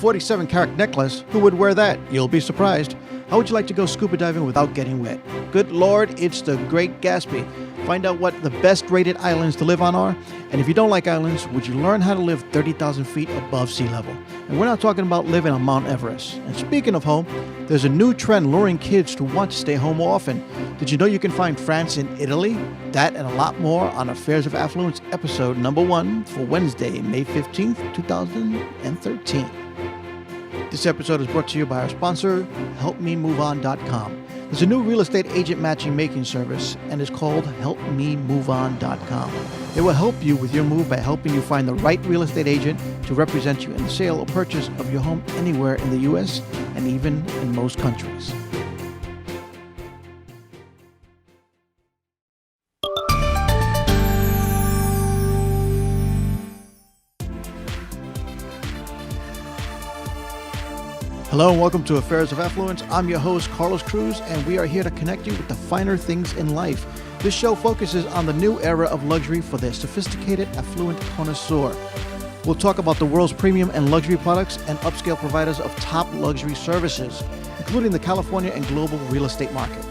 47 karat necklace? Who would wear that? You'll be surprised. How would you like to go scuba diving without getting wet? Good Lord, it's the Great Gatsby. Find out what the best rated islands to live on are. And if you don't like islands, would you learn how to live 30,000 feet above sea level? And we're not talking about living on Mount Everest. And speaking of home, there's a new trend luring kids to want to stay home more often. Did you know you can find France in Italy? That and a lot more on Affairs of Affluence episode number 1 for Wednesday, May 15th, 2013. This episode is brought to you by our sponsor, HelpMeMoveOn.com. There's a new real estate agent matching making service, and it's called HelpMeMoveOn.com. It will help you with your move by helping you find the right real estate agent to represent you in the sale or purchase of your home anywhere in the U.S. and even in most countries. Hello and welcome to Affairs of Affluence. I'm your host, Carlos Cruz, and we are here to connect you with the finer things in life. This show focuses on the new era of luxury for the sophisticated, affluent connoisseur. We'll talk about the world's premium and luxury products and upscale providers of top luxury services, including the California and global real estate market.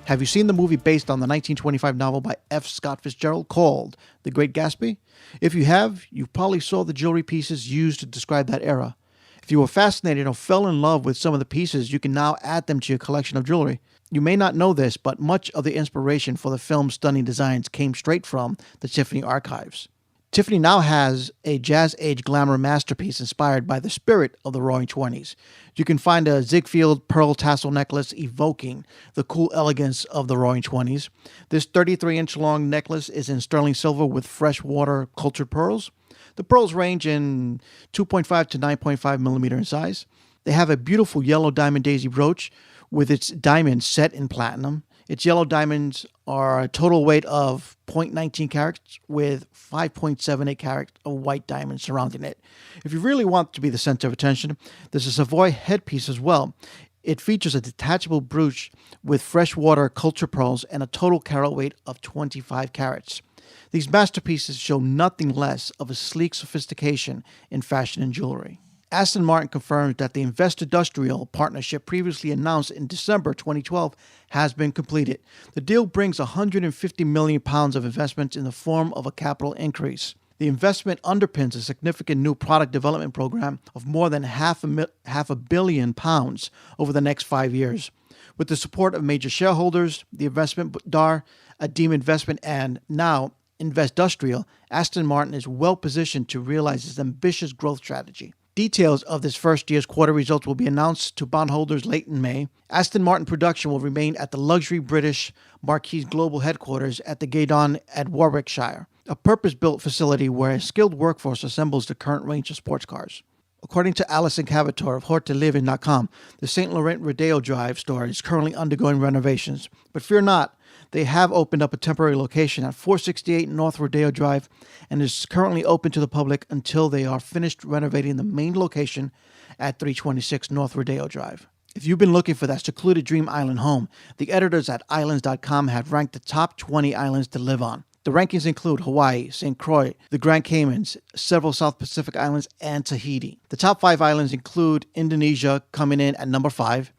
Have you seen the movie based on the 1925 novel by F. Scott Fitzgerald called The Great Gatsby? If you have, you probably saw the jewelry pieces used to describe that era. If you were fascinated or fell in love with some of the pieces, you can now add them to your collection of jewelry. You may not know this, but much of the inspiration for the film's stunning designs came straight from the Tiffany archives. Tiffany now has a jazz-age glamour masterpiece inspired by the spirit of the Roaring Twenties. You can find a Ziegfeld pearl tassel necklace evoking the cool elegance of the Roaring Twenties. This 33-inch long necklace is in sterling silver with freshwater cultured pearls. The pearls range in 2.5 to 9.5 millimeter in size. They have a beautiful yellow diamond daisy brooch with its diamonds set in platinum. Its yellow diamonds are a total weight of 0.19 carats with 5.78 carats of white diamonds surrounding it. If you really want to be the center of attention, there's a Savoy headpiece as well. It features a detachable brooch with freshwater culture pearls and a total carat weight of 25 carats. These masterpieces show nothing less of a sleek sophistication in fashion and jewelry. Aston Martin confirms that the Invest-Industrial partnership previously announced in December 2012 has been completed. The deal brings £150 million of investment in the form of a capital increase. The investment underpins a significant new product development program of more than half a billion pounds over the next 5 years. With the support of major shareholders, the investment DAR, Adim Investment, and now Invest-Industrial, Aston Martin is well positioned to realize its ambitious growth strategy. Details of this first year's quarter results will be announced to bondholders late in May. Aston Martin production will remain at the luxury British Marquis global headquarters at the Gaydon at Warwickshire, a purpose-built facility where a skilled workforce assembles the current range of sports cars. According to Alison Cavator of HorteLiving.com, the St. Laurent Rodeo Drive store is currently undergoing renovations. But fear not, they have opened up a temporary location at 468 North Rodeo Drive and is currently open to the public until they are finished renovating the main location at 326 North Rodeo Drive. If you've been looking for that secluded dream island home, the editors at islands.com have ranked the top 20 islands to live on. The rankings include Hawaii, St. Croix, the Grand Caymans, several South Pacific islands, and Tahiti. The top 5 islands include Indonesia coming in at number 5,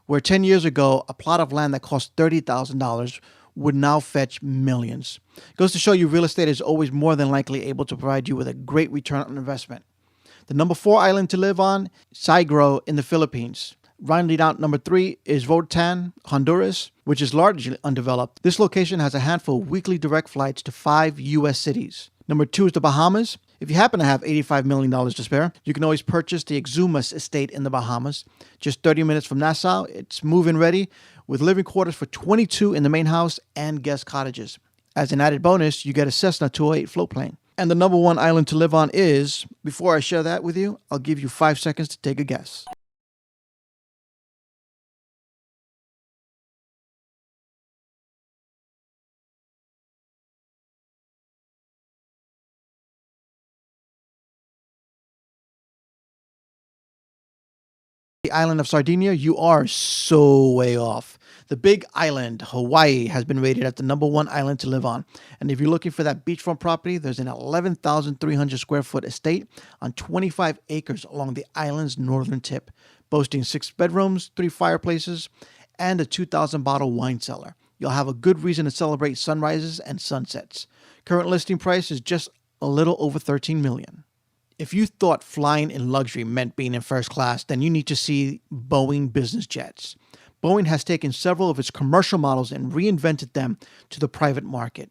where 10 years ago, a plot of land that cost $30,000 would now fetch millions. It goes to show you real estate is always more than likely able to provide you with a great return on investment. The number 4 island to live on, Sigro in the Philippines. Rounding out number 3 is Roatan, Honduras, which is largely undeveloped. This location has a handful of weekly direct flights to 5 U.S. cities. Number 2 is the Bahamas. If you happen to have $85 million to spare, you can always purchase the Exumas estate in the Bahamas. Just 30 minutes from Nassau, it's move-in ready with living quarters for 22 in the main house and guest cottages. As an added bonus, you get a Cessna 208 float plane. And the number 1 island to live on is, before I share that with you, I'll give you 5 seconds to take a guess. The island of Sardinia, you are so way off. The Big Island, Hawaii, has been rated as the #1 island to live on. And if you're looking for that beachfront property, there's an 11,300 square foot estate on 25 acres along the island's northern tip, boasting 6 bedrooms, 3 fireplaces, and a 2,000 bottle wine cellar. You'll have a good reason to celebrate sunrises and sunsets. Current listing price is just a little over $13 million. If you thought flying in luxury meant being in first class, then you need to see Boeing business jets. Boeing has taken several of its commercial models and reinvented them to the private market.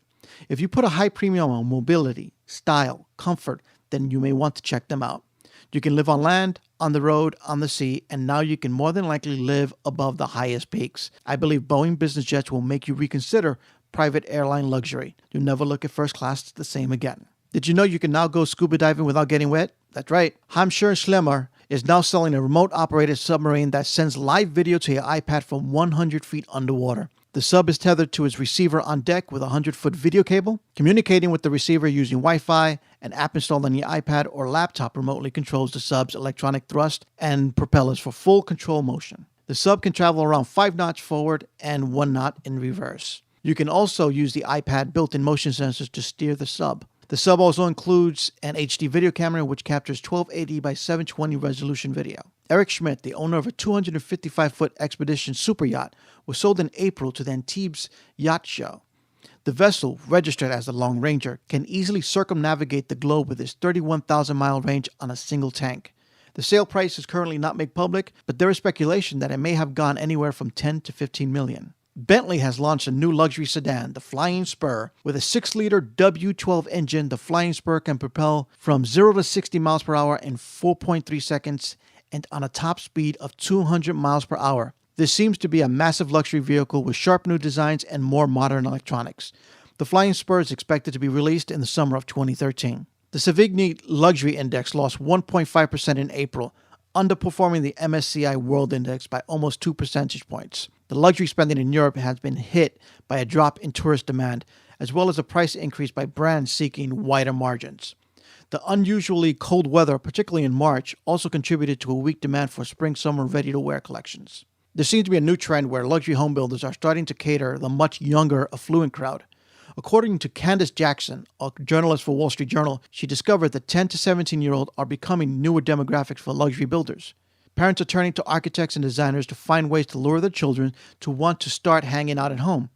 If you put a high premium on mobility, style, comfort, then you may want to check them out. You can live on land, on the road, on the sea, and now you can more than likely live above the highest peaks. I believe Boeing business jets will make you reconsider private airline luxury. You'll never look at first class the same again. Did you know you can now go scuba diving without getting wet? That's right. Hamschur Schlemmer is now selling a remote-operated submarine that sends live video to your iPad from 100 feet underwater. The sub is tethered to its receiver on deck with a 100-foot video cable. Communicating with the receiver using Wi-Fi, an app installed on your iPad or laptop remotely controls the sub's electronic thrust and propellers for full control motion. The sub can travel around 5 knots forward and 1 knot in reverse. You can also use the iPad built-in motion sensors to steer the sub. The sub also includes an HD video camera which captures 1280 by 720 resolution video. Eric Schmidt, the owner of a 255-foot Expedition super yacht, was sold in April to the Antibes Yacht Show. The vessel, registered as the Long Ranger, can easily circumnavigate the globe with its 31,000-mile range on a single tank. The sale price is currently not made public, but there is speculation that it may have gone anywhere from $10 to $15 million. Bentley has launched a new luxury sedan, the Flying Spur. With a 6-liter W12 engine, the Flying Spur can propel from 0 to 60 miles per hour in 4.3 seconds and on a top speed of 200 miles per hour. This seems to be a massive luxury vehicle with sharp new designs and more modern electronics. The Flying Spur is expected to be released in the summer of 2013. The Savigny Luxury Index lost 1.5% in April, underperforming the MSCI World Index by almost 2 percentage points. The luxury spending in Europe has been hit by a drop in tourist demand, as well as a price increase by brands seeking wider margins. The unusually cold weather, particularly in March, also contributed to a weak demand for spring-summer ready-to-wear collections. There seems to be a new trend where luxury home builders are starting to cater the much younger, affluent crowd. According to Candace Jackson, a journalist for Wall Street Journal, she discovered that 10 to 17-year-olds are becoming newer demographics for luxury builders. Parents are turning to architects and designers to find ways to lure their children to want to start hanging out at home.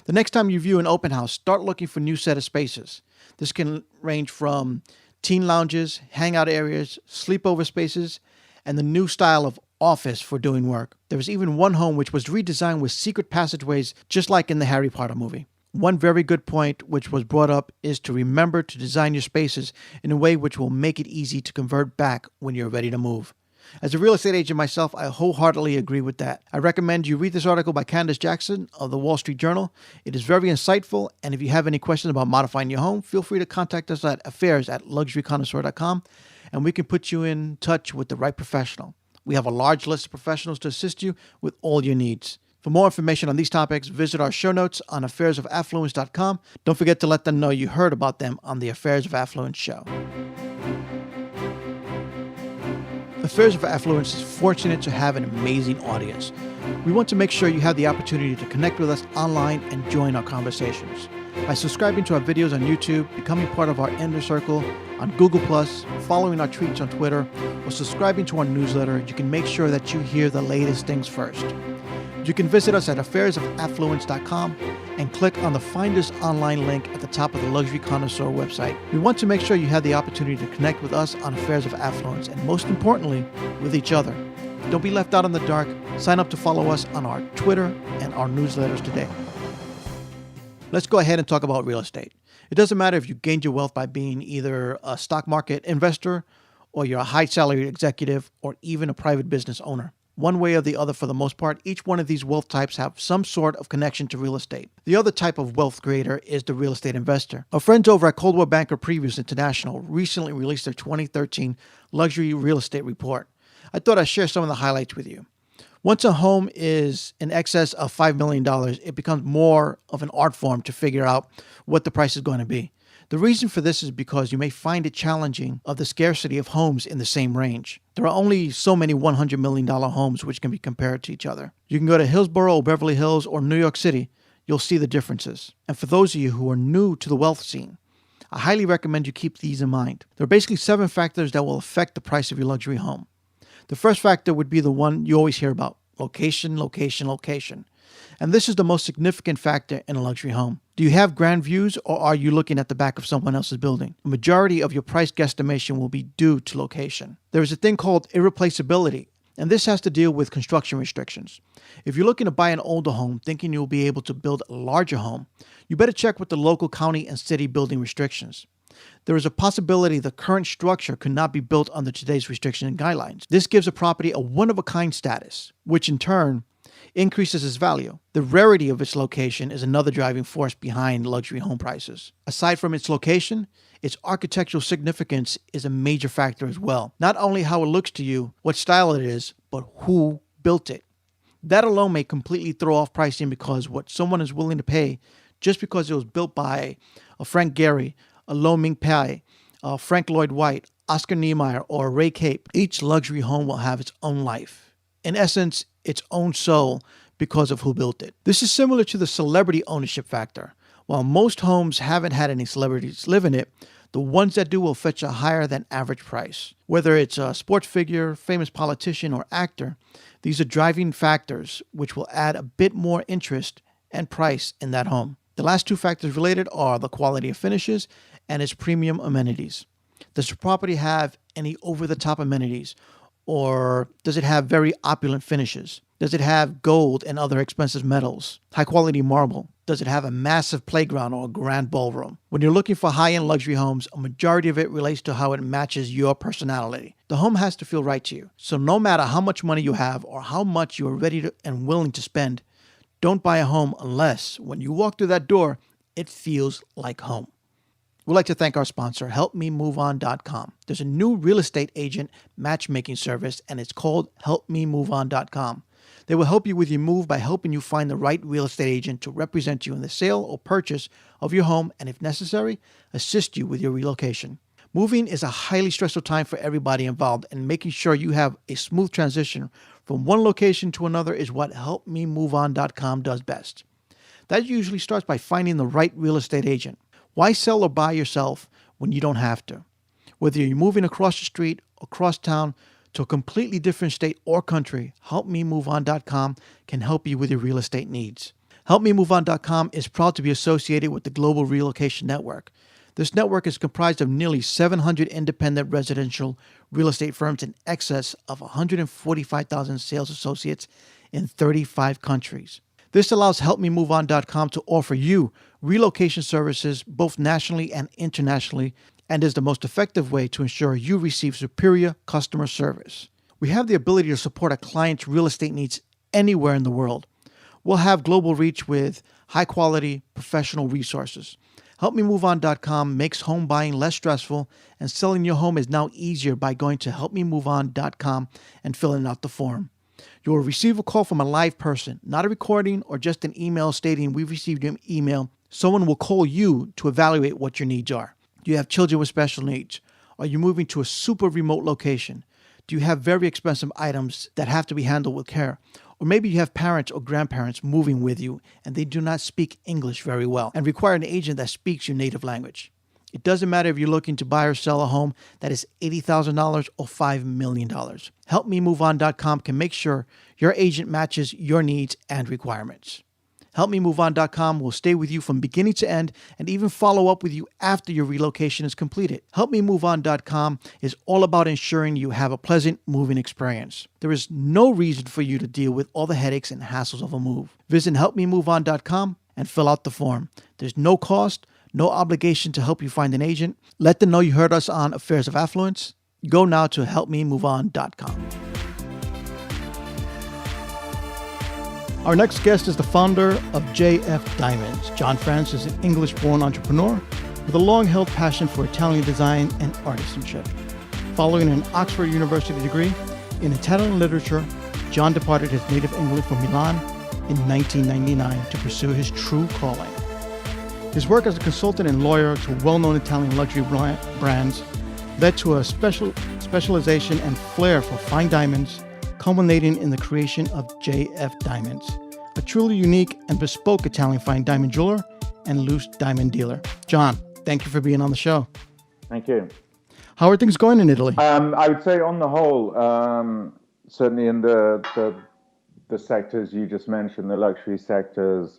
The next time you view an open house, start looking for a new set of spaces. This can range from teen lounges, hangout areas, sleepover spaces, and the new style of office for doing work. There was even one home which was redesigned with secret passageways, just like in the Harry Potter movie. One very good point which was brought up is to remember to design your spaces in a way which will make it easy to convert back when you're ready to move. As a real estate agent myself, I wholeheartedly agree with that. I recommend you read this article by Candace Jackson of the Wall Street Journal. It is very insightful, and if you have any questions about modifying your home, feel free to contact us at affairs@luxuryconnoisseur.com, and we can put you in touch with the right professional. We have a large list of professionals to assist you with all your needs. For more information on these topics, visit our show notes on affairsofaffluence.com. Don't forget to let them know you heard about them on the Affairs of Affluence show. Affairs of Affluence is fortunate to have an amazing audience. We want to make sure you have the opportunity to connect with us online and join our conversations. By subscribing to our videos on YouTube, becoming part of our Inner Circle on Google+, following our tweets on Twitter, or subscribing to our newsletter, you can make sure that you hear the latest things first. You can visit us at affairsofaffluence.com and click on the Find Us Online link at the top of the Luxury Connoisseur website. We want to make sure you have the opportunity to connect with us on Affairs of Affluence and, most importantly, with each other. Don't be left out in the dark. Sign up to follow us on our Twitter and our newsletters today. Let's go ahead and talk about real estate. It doesn't matter if you gained your wealth by being either a stock market investor or you're a high salaried executive or even a private business owner. One way or the other, for the most part, each one of these wealth types have some sort of connection to real estate. The other type of wealth creator is the real estate investor. Our friends over at Coldwell Banker Previews International recently released their 2013 Luxury Real Estate Report. I thought I'd share some of the highlights with you. Once a home is in excess of $5 million, it becomes more of an art form to figure out what the price is going to be. The reason for this is because you may find it challenging of the scarcity of homes in the same range. There are only so many $100 million homes which can be compared to each other. You can go to Hillsborough, or Beverly Hills, or New York City. You'll see the differences. And for those of you who are new to the wealth scene, I highly recommend you keep these in mind. There are basically 7 factors that will affect the price of your luxury home. The first factor would be the one you always hear about: location, location, location. And this is the most significant factor in a luxury home. Do you have grand views, or are you looking at the back of someone else's building? The majority of your price guesstimation will be due to location. There is a thing called irreplaceability, and this has to deal with construction restrictions. If you're looking to buy an older home thinking you'll be able to build a larger home, you better check with the local county and city building restrictions. There is a possibility the current structure could not be built under today's restriction and guidelines. This gives a property a one-of-a-kind status, which in turn increases its value. The rarity of its location is another driving force behind luxury home prices. Aside from its location, its architectural significance is a major factor as well. Not only how it looks to you, what style it is, but who built it. That alone may completely throw off pricing, because what someone is willing to pay just because it was built by a Frank Gehry, a Lo Ming Pai, Frank Lloyd Wright, Oscar Niemeyer, or Ray Cape. Each luxury home will have its own life. In essence, its own soul, because of who built it. This is similar to the celebrity ownership factor. While most homes haven't had any celebrities live in it, the ones that do will fetch a higher than average price. Whether it's a sports figure, famous politician, or actor, these are driving factors which will add a bit more interest and price in that home. The last 2 factors related are the quality of finishes and its premium amenities. Does the property have any over-the-top amenities? Or does it have very opulent finishes? Does it have gold and other expensive metals? High quality marble? Does it have a massive playground or a grand ballroom? When you're looking for high-end luxury homes, a majority of it relates to how it matches your personality. The home has to feel right to you. So no matter how much money you have or how much you are ready to and willing to spend, don't buy a home unless, when you walk through that door, it feels like home. We'd like to thank our sponsor, HelpMeMoveOn.com. There's a new real estate agent matchmaking service, and it's called HelpMeMoveOn.com. They will help you with your move by helping you find the right real estate agent to represent you in the sale or purchase of your home, and if necessary, assist you with your relocation. Moving is a highly stressful time for everybody involved, and making sure you have a smooth transition from one location to another is what HelpMeMoveOn.com does best. That usually starts by finding the right real estate agent. Why sell or buy yourself when you don't have to? Whether you're moving across the street, across town, to a completely different state or country, HelpMeMoveOn.com can help you with your real estate needs. HelpMeMoveOn.com is proud to be associated with the Global Relocation Network. This network is comprised of nearly 700 independent residential real estate firms in excess of 145,000 sales associates in 35 countries. This allows HelpMeMoveOn.com to offer you relocation services both nationally and internationally, and is the most effective way to ensure you receive superior customer service. We have the ability to support a client's real estate needs anywhere in the world. We'll have global reach with high-quality professional resources. HelpMeMoveOn.com makes home buying less stressful, and selling your home is now easier by going to HelpMeMoveOn.com and filling out the form. You will receive a call from a live person, not a recording or just an email stating we've received your email. Someone will call you to evaluate what your needs are. Do you have children with special needs? Are you moving to a super remote location? Do you have very expensive items that have to be handled with care? Or maybe you have parents or grandparents moving with you and they do not speak English very well and require an agent that speaks your native language. It doesn't matter if you're looking to buy or sell a home that is $80,000 or $5 million. HelpMeMoveOn.com can make sure your agent matches your needs and requirements. HelpMeMoveOn.com will stay with you from beginning to end and even follow up with you after your relocation is completed. HelpMeMoveOn.com is all about ensuring you have a pleasant moving experience. There is no reason for you to deal with all the headaches and hassles of a move. Visit HelpMeMoveOn.com and fill out the form. There's no cost, no obligation to help you find an agent. Let them know you heard us on Affairs of Affluence. Go now to HelpMeMoveOn.com. Our next guest is the founder of JF Diamonds. John Francis is an English-born entrepreneur with a long-held passion for Italian design and artisanship. Following an Oxford University degree in Italian literature, John departed his native England for Milan in 1999 to pursue his true calling. His work as a consultant and lawyer to well-known Italian luxury brands led to a specialization and flair for fine diamonds, culminating in the creation of JF Diamonds, a truly unique and bespoke Italian fine diamond jeweler and loose diamond dealer. John, thank you for being on the show. Thank you. How are things going in Italy? I would say on the whole, certainly in the sectors you just mentioned, the luxury sectors,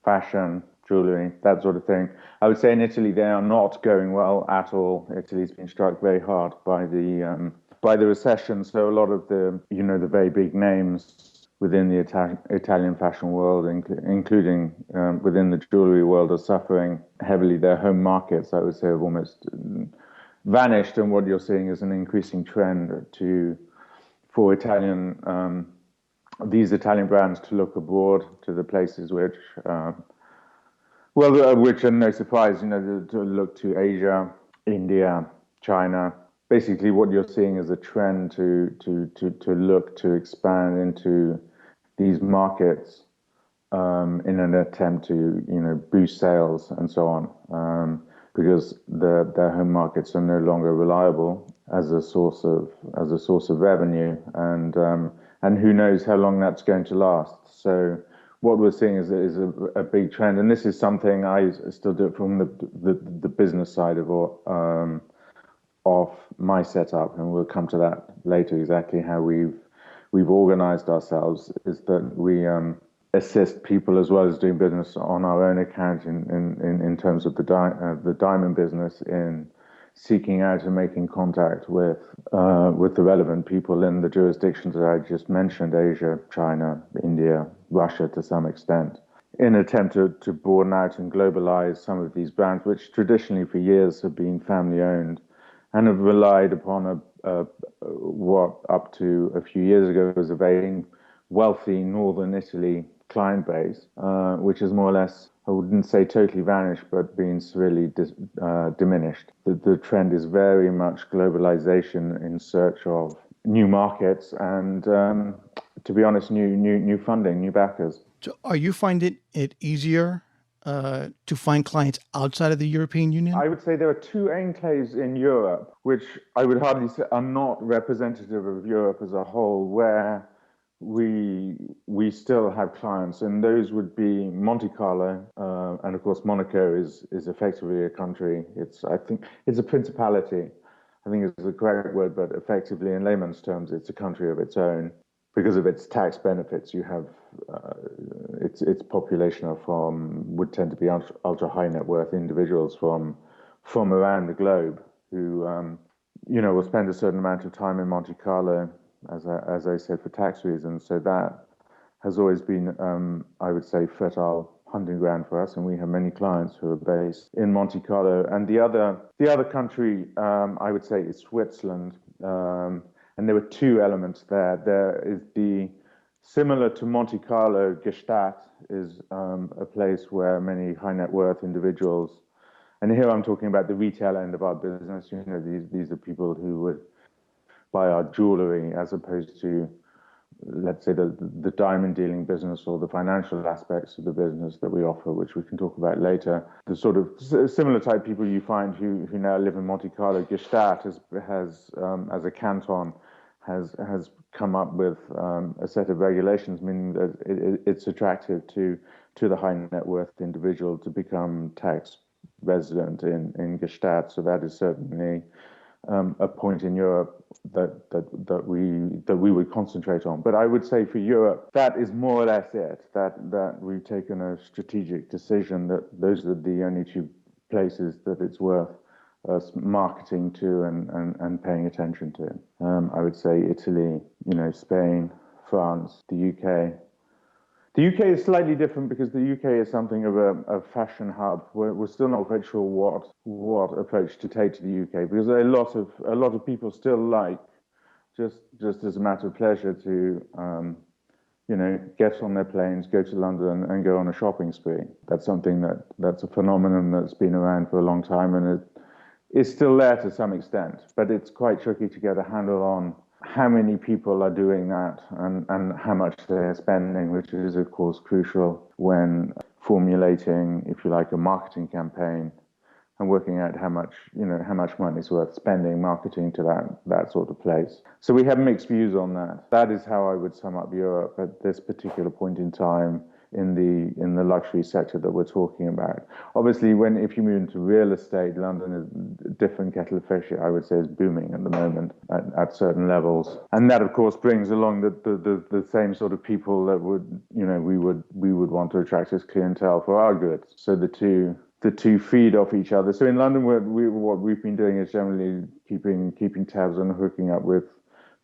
fashion, jewelry, that sort of thing. I would say in Italy they are not going well at all. Italy's been struck very hard by the recession. So a lot of the very big names within the Italian fashion world, including within the jewelry world, are suffering heavily. Their home markets, I would say, have almost vanished, and what you're seeing is an increasing trend for these Italian brands to look abroad to the places which which are no surprise, to look to Asia, India, China. Basically, what you're seeing is a trend to look to expand into these markets in an attempt to boost sales and so on, because their home markets are no longer reliable as a source of revenue, and who knows how long that's going to last. So what we're seeing is a big trend, and this is something I still do it from the business side of my setup, and we'll come to that later. Exactly how we've organized ourselves is that we assist people as well as doing business on our own account in terms of the diamond business, in seeking out and making contact with the relevant people in the jurisdictions that I just mentioned: Asia, China, India, Russia to some extent, in an attempt to broaden out and globalize some of these brands, which traditionally for years have been family owned and have relied upon what up to a few years ago was a very wealthy northern Italy client base, which is more or less, I wouldn't say totally vanished, but been severely diminished. The trend is very much globalization in search of new markets and, to be honest, new funding, new backers. So are you finding it easier to find clients outside of the European Union? I would say there are two enclaves in Europe, which I would hardly say are not representative of Europe as a whole, where we still have clients, and those would be Monte Carlo, and of course Monaco is effectively a country. I think it's a principality. I think it's the correct word, but effectively in layman's terms, it's a country of its own because of its tax benefits. You have its population would tend to be ultra high net worth individuals from around the globe who will spend a certain amount of time in Monte Carlo, as I said, for tax reasons. So that has always been, I would say, fertile hunting ground for us, and we have many clients who are based in Monte Carlo. And the other country, I would say, is Switzerland. And there were two elements there. There is similar to Monte Carlo, Gstaad is a place where many high net worth individuals, and here I'm talking about the retail end of our business. These are people who would buy our jewelry as opposed to, let's say, the diamond dealing business or the financial aspects of the business that we offer, which we can talk about later. The sort of similar type people you find who now live in Monte Carlo. Gstaad has as a canton, has come up with a set of regulations, meaning that it's attractive to the high net worth individual to become tax resident in Gstaad. So that is certainly a point in Europe that we would concentrate on. But I would say for Europe, that is more or less it. That we've taken a strategic decision that those are the only two places that it's worth us marketing to and paying attention to. I would say Italy, Spain, France, the UK. The UK is slightly different because the UK is something of a fashion hub. We're still not quite sure what approach to take to the UK, because a lot of people still like, just as a matter of pleasure, to get on their planes, go to London and go on a shopping spree. That's something that's a phenomenon that's been around for a long time, and it is still there to some extent, but it's quite tricky to get a handle on how many people are doing that and how much they're spending, which is of course crucial formulating, if you like, a marketing campaign and working out how much money is worth spending marketing to that sort of place. So we have mixed views on that. That is how I would sum up Europe at this particular point in time in the luxury sector that we're talking about. Obviously, if you move into real estate, London is a different kettle of fish. I would say is booming at the moment at certain levels, and that of course brings along the same sort of people that we would want to attract as clientele for our goods. So the two feed off each other. So in London, what we've been doing is generally keeping tabs and hooking up with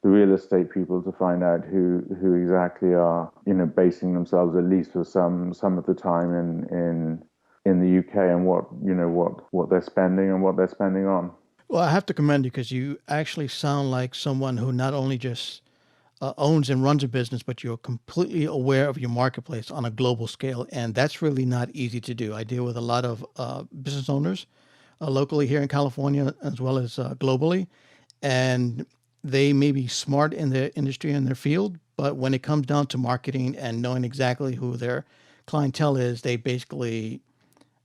the real estate people to find out who exactly are basing themselves, at least for some of the time, in the UK, and what they're spending and what they're spending on. Well, I have to commend you because you actually sound like someone who not only just owns and runs a business, but you're completely aware of your marketplace on a global scale. And that's really not easy to do. I deal with a lot of business owners locally here in California as well as globally. And they may be smart in their industry and their field, but when it comes down to marketing and knowing exactly who their clientele is, they basically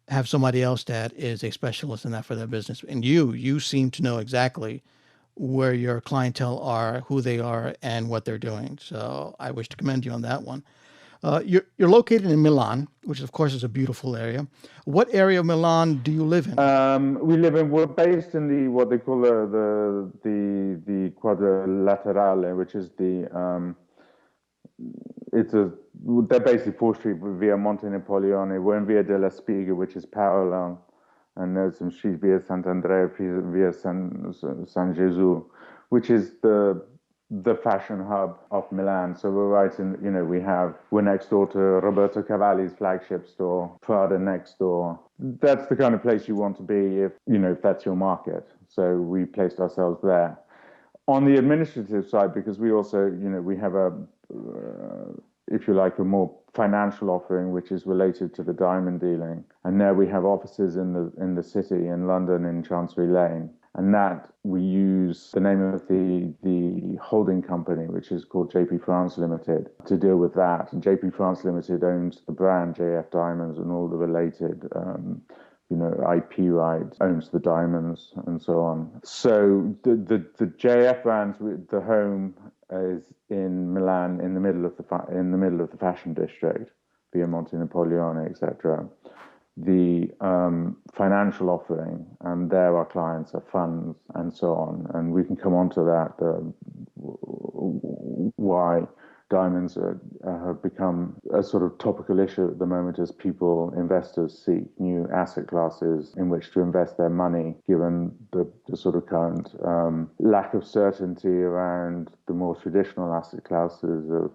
have somebody else that is a specialist in that for their business. And you seem to know exactly where your clientele are, who they are, and what they're doing. So I wish to commend you on that one. You're located in Milan, which of course is a beautiful area. What area of Milan do you live in? We're based in what they call the Quadrilaterale, which is they're basically 4th Street, via Monte Napoleone. We're in Via della Spiga, which is parallel, and there's some streets via Sant'Andrea, via San Gesù, which is the fashion hub of Milan. So we're right we're next door to Roberto Cavalli's flagship store, Prada next door. That's the kind of place you want to be if that's your market. So we placed ourselves there. On the administrative side, because we also, we have if you like, a more financial offering, which is related to the diamond dealing. And there we have offices in the city, in London, in Chancery Lane. And that we use the name of the holding company, which is called JP France Limited, to deal with that. And JP France Limited owns the brand JF Diamonds and all the related IP rights, owns the diamonds and so on. So the JF brands, the home is in Milan, in the middle of the fashion district, via Monte Napoleone, etc. The financial offering, and there our clients are funds and so on, and we can come on to that. Why diamonds have become a sort of topical issue at the moment as investors seek new asset classes in which to invest their money, given the sort of current lack of certainty around the more traditional asset classes of,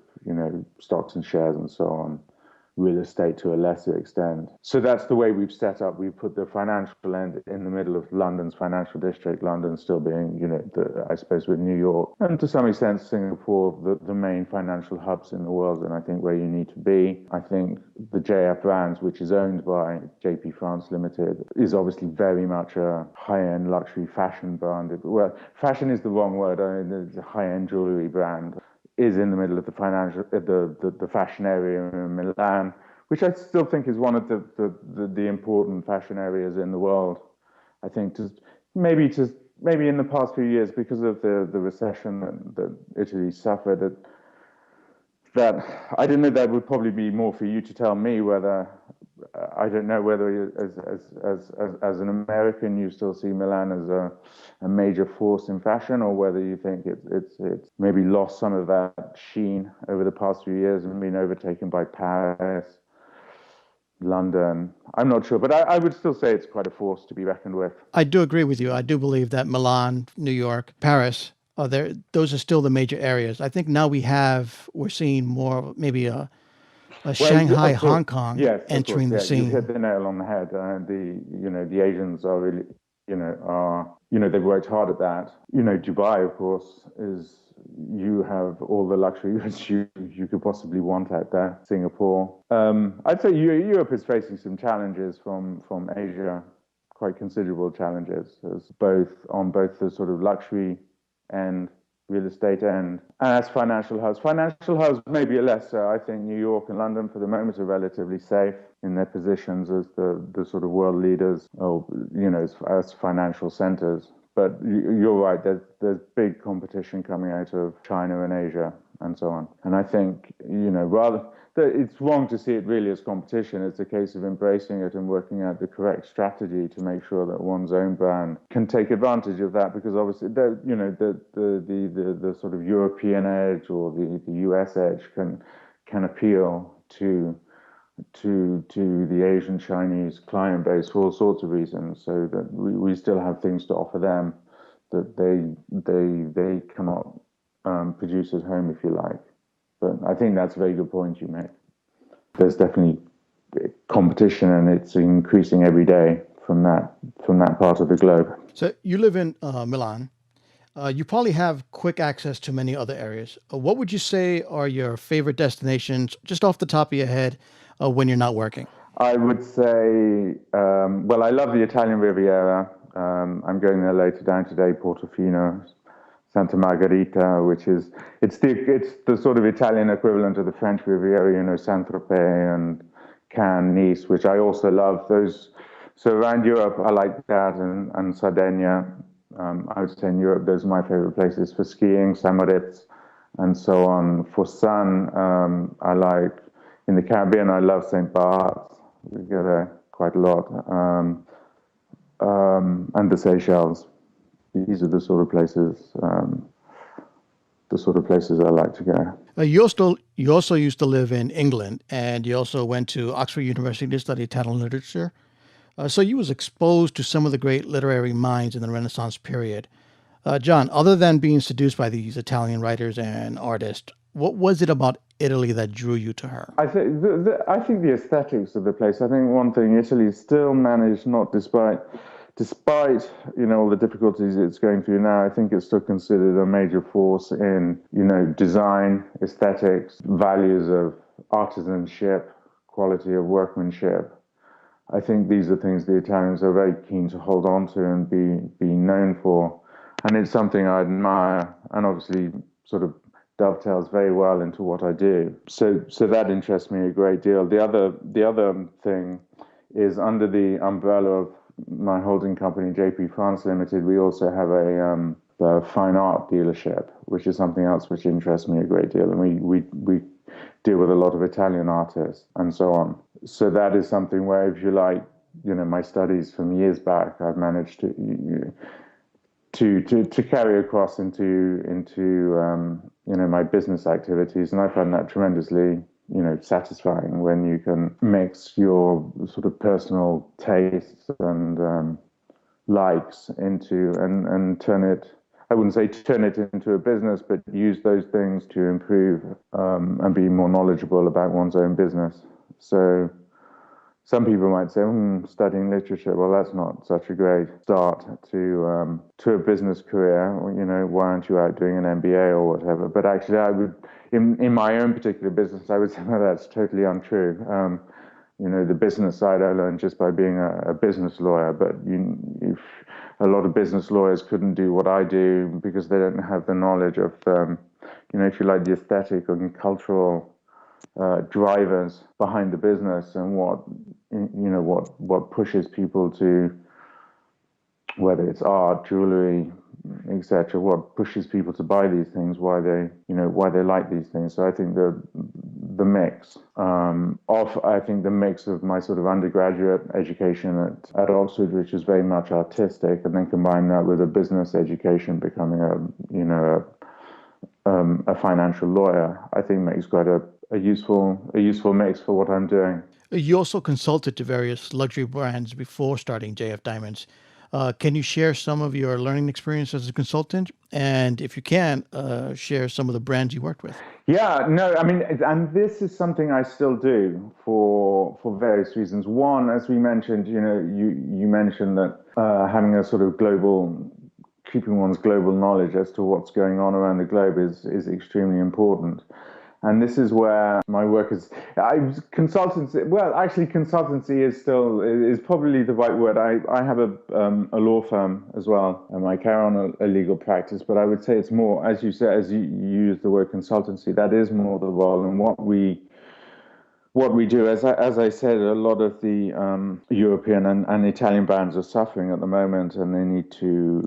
stocks and shares and so on. Real estate to a lesser extent. So that's the way we've set up. We've put the financial end in the middle of London's financial district, London still being, I suppose with New York and to some extent Singapore, the main financial hubs in the world, and I think where you need to be. I think the JF Brands, which is owned by JP France Limited, is obviously very much a high-end luxury fashion brand. Well, fashion is the wrong word. I mean, it's a high-end jewelry brand. Is in the middle of the fashion area in Milan, which I still think is one of the important fashion areas in the world. I think maybe in the past few years, because of the recession that Italy suffered, that I don't know, that would probably be more for you to tell me whether. I don't know whether, as an American, you still see Milan as a major force in fashion, or whether you think it's maybe lost some of that sheen over the past few years and been overtaken by Paris, London. I'm not sure, but I would still say it's quite a force to be reckoned with. I do agree with you. I do believe that Milan, New York, Paris, those are still the major areas. I think now we're seeing more maybe a Shanghai, Hong Kong entering the scene. You hit the nail on the head. The Asians are really, they've worked hard at that. Dubai, of course, you have all the luxury goods you could possibly want out there. Singapore. I'd say Europe is facing some challenges from Asia, quite considerable challenges, on both the sort of luxury end real estate end. And as financial hubs maybe less so. I think New York and London for the moment are relatively safe in their positions as the sort of world leaders, or as financial centers. But you're right. There's big competition coming out of China and Asia and so on. And I think rather it's wrong to see it really as competition. It's a case of embracing it and working out the correct strategy to make sure that one's own brand can take advantage of that. Because obviously, the sort of European edge or the US edge can appeal to the Asian Chinese client base for all sorts of reasons, so that we still have things to offer them that they cannot produce at home, if you like. But I think that's a very good point you make. There's definitely competition, and it's increasing every day from that part of the globe. So you live in Milan. You probably have quick access to many other areas. What would you say are your favorite destinations, just off the top of your head, when you're not working? I would say, well, I love the Italian Riviera. I'm going there later down today, Portofino, Santa Margherita, which is it's the sort of Italian equivalent of the French Riviera, Saint-Tropez and Cannes, Nice, which I also love. Those so around Europe, I like that, and Sardinia. I would say in Europe, those are my favorite places for skiing, St. Moritz, and so on. For sun, I like in the Caribbean. I love St. Bart's. We go there quite a lot, and the Seychelles. These are the sort of places I like to go. You also used to live in England, and you also went to Oxford University to study Italian literature. So you was exposed to some of the great literary minds in the Renaissance period. John, other than being seduced by these Italian writers and artists, what was it about Italy that drew you to her? I think the aesthetics of the place. I think one thing Italy still managed, not despite all the difficulties it's going through now. I think it's still considered a major force in design, aesthetics, values of artisanship, quality of workmanship. I think these are things the Italians are very keen to hold on to and be known for, and it's something I admire, and obviously sort of dovetails very well into what I do. So that interests me a great deal. The other thing is, under the umbrella of my holding company, JP France Limited, we also have a fine art dealership, which is something else which interests me a great deal, and we deal with a lot of Italian artists and so on. So that is something where, if you like, my studies from years back, I've managed to carry across into my business activities, and I find that tremendously satisfying when you can mix your sort of personal tastes and likes into and turn it. I wouldn't say turn it into a business, but use those things to improve and be more knowledgeable about one's own business. So some people might say, studying literature, well, that's not such a great start to a business career. Why aren't you out doing an MBA or whatever? But actually, I would, in my own particular business, I would say, no, that's totally untrue. The business side I learned just by being a business lawyer, but if a lot of business lawyers couldn't do what I do because they don't have the knowledge of, if you like, the aesthetic and cultural drivers behind the business, and what pushes people to, whether it's art, jewelry, etc., what pushes people to buy these things, why they like these things. So I think the mix of my sort of undergraduate education at Oxford, which is very much artistic, and then combine that with a business education, becoming a financial lawyer, I think makes quite a useful mix for what I'm doing. You also consulted to various luxury brands before starting JF Diamonds. Can you share some of your learning experience as a consultant? And if you can, share some of the brands you worked with. Yeah, no, I mean, and this is something I still do for various reasons. One, as we mentioned, you mentioned that having a sort of keeping one's global knowledge as to what's going on around the globe is extremely important. And this is where my work is. Consultancy. Well, actually, consultancy is probably the right word. I have a law firm as well, and I carry on a legal practice. But I would say it's more, as you said, as you use the word consultancy. That is more the role, and what we do. As I said, a lot of the European and Italian brands are suffering at the moment, and they need to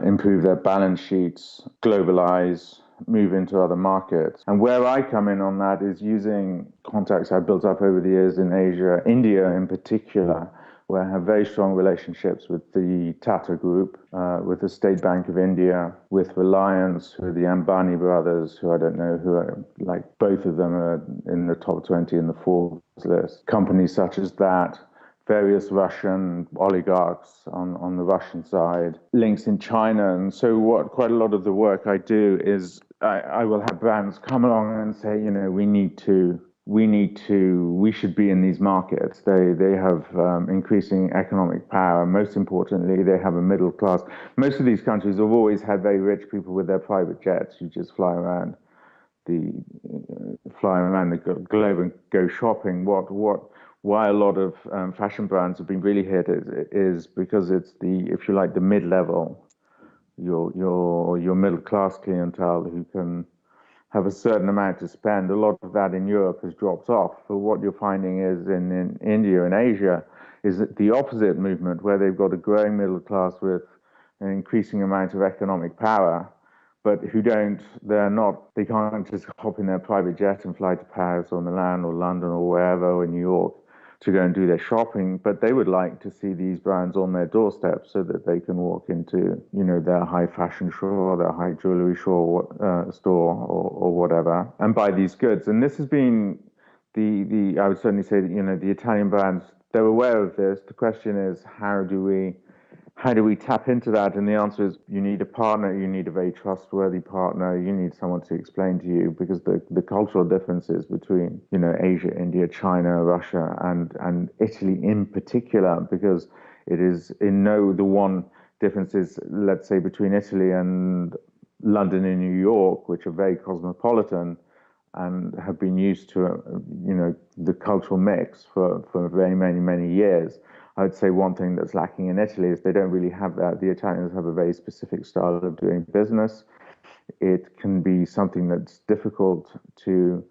improve their balance sheets, globalize, move into other markets. And where I come in on that is using contacts I've built up over the years in Asia, India in particular, where I have very strong relationships with the Tata Group, with the State Bank of India, with Reliance, who are the Ambani brothers, who I don't know, who are like both of them are in the top 20 in the Forbes list. Companies such as that, various Russian oligarchs on the Russian side, links in China. And so quite a lot of the work I do is I will have brands come along and say, we should be in these markets. They have increasing economic power. Most importantly, they have a middle class. Most of these countries have always had very rich people with their private jets who just the fly around the globe and go shopping. Why a lot of fashion brands have been really hit is because it's if you like, the mid-level, your middle class clientele who can have a certain amount to spend. A lot of that in Europe has dropped off. But what you're finding is in India and Asia is that the opposite movement, where they've got a growing middle class with an increasing amount of economic power, but they can't just hop in their private jet and fly to Paris or Milan or London or wherever, or New York, to go and do their shopping, but they would like to see these brands on their doorstep so that they can walk into, their high fashion store, their high jewelry store or whatever, and buy these goods. And this has been I would certainly say that, the Italian brands, they're aware of this. The question is, how do we tap into that? And the answer is, you need a partner, you need a very trustworthy partner, you need someone to explain to you, because the cultural differences between, Asia, India, China, Russia, and Italy in particular, because it is the one difference is, let's say, between Italy and London and New York, which are very cosmopolitan and have been used to, the cultural mix for very many, many years. I would say one thing that's lacking in Italy is they don't really have that. The Italians have a very specific style of doing business. It can be something that's difficult to,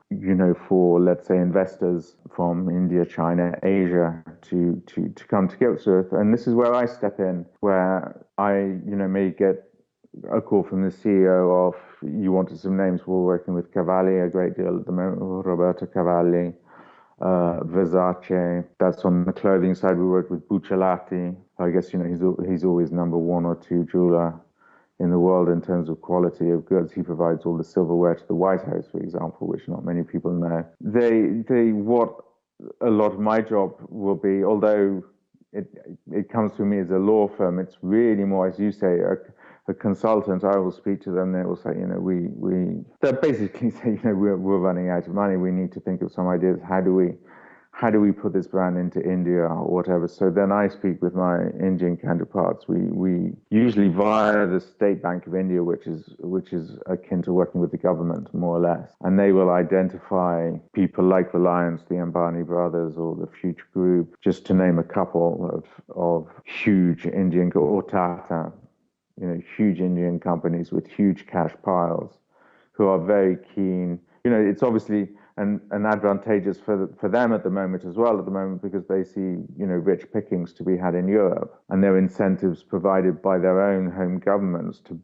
for, let's say, investors from India, China, Asia to come to grips with. And this is where I step in, where I, may get a call from the CEO of, you wanted some names, we're working with Cavalli a great deal at the moment, Roberto Cavalli. Versace. That's on the clothing side. We work with Buccellati. I guess he's always number one or two jeweler in the world in terms of quality of goods. He provides all the silverware to the White House, for example, which not many people know. What a lot of my job will be, although it comes to me as a law firm, it's really more, as you say, a consultant. I will speak to them. They will say, they basically say, we're running out of money. We need to think of some ideas. How do we put this brand into India or whatever? So then I speak with my Indian counterparts. We usually via the State Bank of India, which is akin to working with the government, more or less. And they will identify people like Reliance, the Ambani brothers, or the Future Group, just to name a couple of huge Indian, or Tata, huge Indian companies with huge cash piles who are very keen. It's obviously and advantageous for them at the moment as well, because they see, rich pickings to be had in Europe, and there are incentives provided by their own home governments to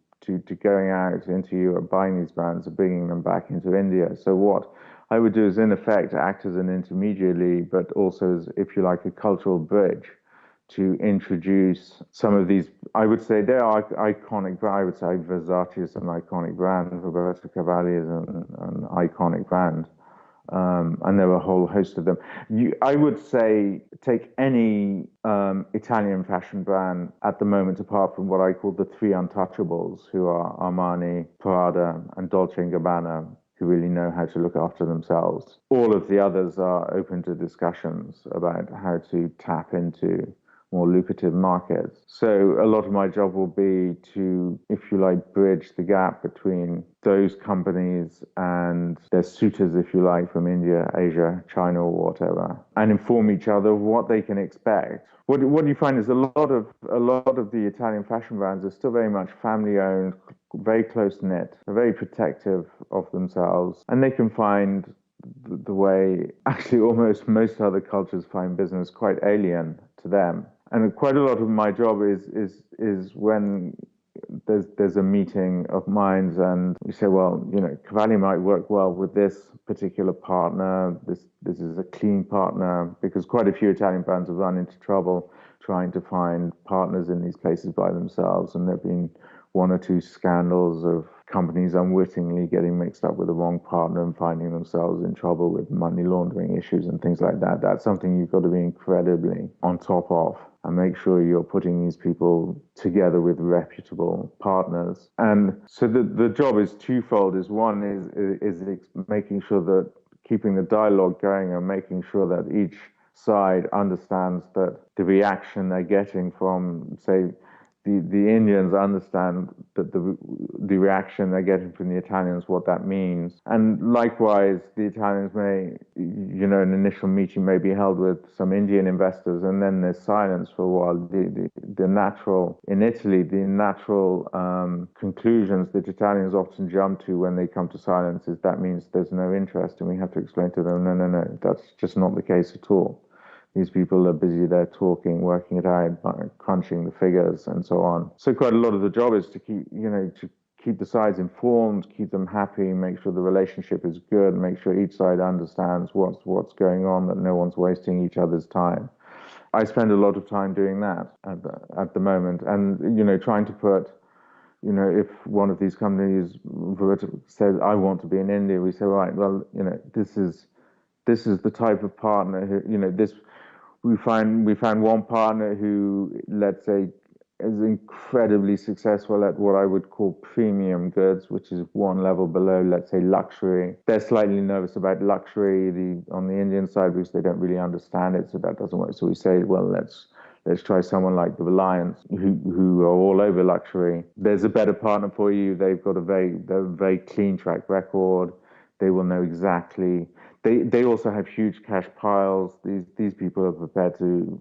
going out into Europe, buying these brands and bringing them back into India. So what I would do is, in effect, act as an intermediary, but also as, if you like, a cultural bridge to introduce some of these. I would say they are iconic. I would say Versace is an iconic brand. Roberto Cavalli is an iconic brand. And there are a whole host of them. I would say take any Italian fashion brand at the moment, apart from what I call the three untouchables, who are Armani, Prada, and Dolce & Gabbana, who really know how to look after themselves. All of the others are open to discussions about how to tap into more lucrative markets. So a lot of my job will be to, if you like, bridge the gap between those companies and their suitors, if you like, from India, Asia, China, or whatever, and inform each other of what they can expect. What you find is a lot of the Italian fashion brands are still very much family owned, very close knit, very protective of themselves, and they can find the way actually almost most other cultures find business quite alien to them. And quite a lot of my job is when there's a meeting of minds and you say, well, Cavalli might work well with this particular partner. This is a clean partner, because quite a few Italian brands have run into trouble trying to find partners in these places by themselves, and there've been one or two scandals of companies unwittingly getting mixed up with the wrong partner and finding themselves in trouble with money laundering issues and things like that. That's something you've got to be incredibly on top of and make sure you're putting these people together with reputable partners. And so the job is twofold. Is one is making sure that keeping the dialogue going and making sure that each side understands that the reaction they're getting from, say, the Indians understand that the reaction they're getting from the Italians, what that means. And likewise, the Italians may, an initial meeting may be held with some Indian investors, and then there's silence for a while. In Italy, the natural conclusions that Italians often jump to when they come to silence is that means there's no interest, and we have to explain to them, no, that's just not the case at all. These people are busy there talking, working it out, crunching the figures, and so on. So quite a lot of the job is to keep the sides informed, keep them happy, make sure the relationship is good, make sure each side understands what's going on, that no one's wasting each other's time. I spend a lot of time doing that at the moment, and trying to put. If one of these companies says, I want to be in India, we say, right, well, this is the type of partner who, we found one partner who, let's say, is incredibly successful at what I would call premium goods, which is one level below, let's say, luxury. They're slightly nervous about luxury on the Indian side, because they don't really understand it, so that doesn't work. So we say, well, let's try someone like the Reliance, who are all over luxury. There's a better partner for you. They've got a very clean track record. They will know exactly. They also have huge cash piles. These people are prepared to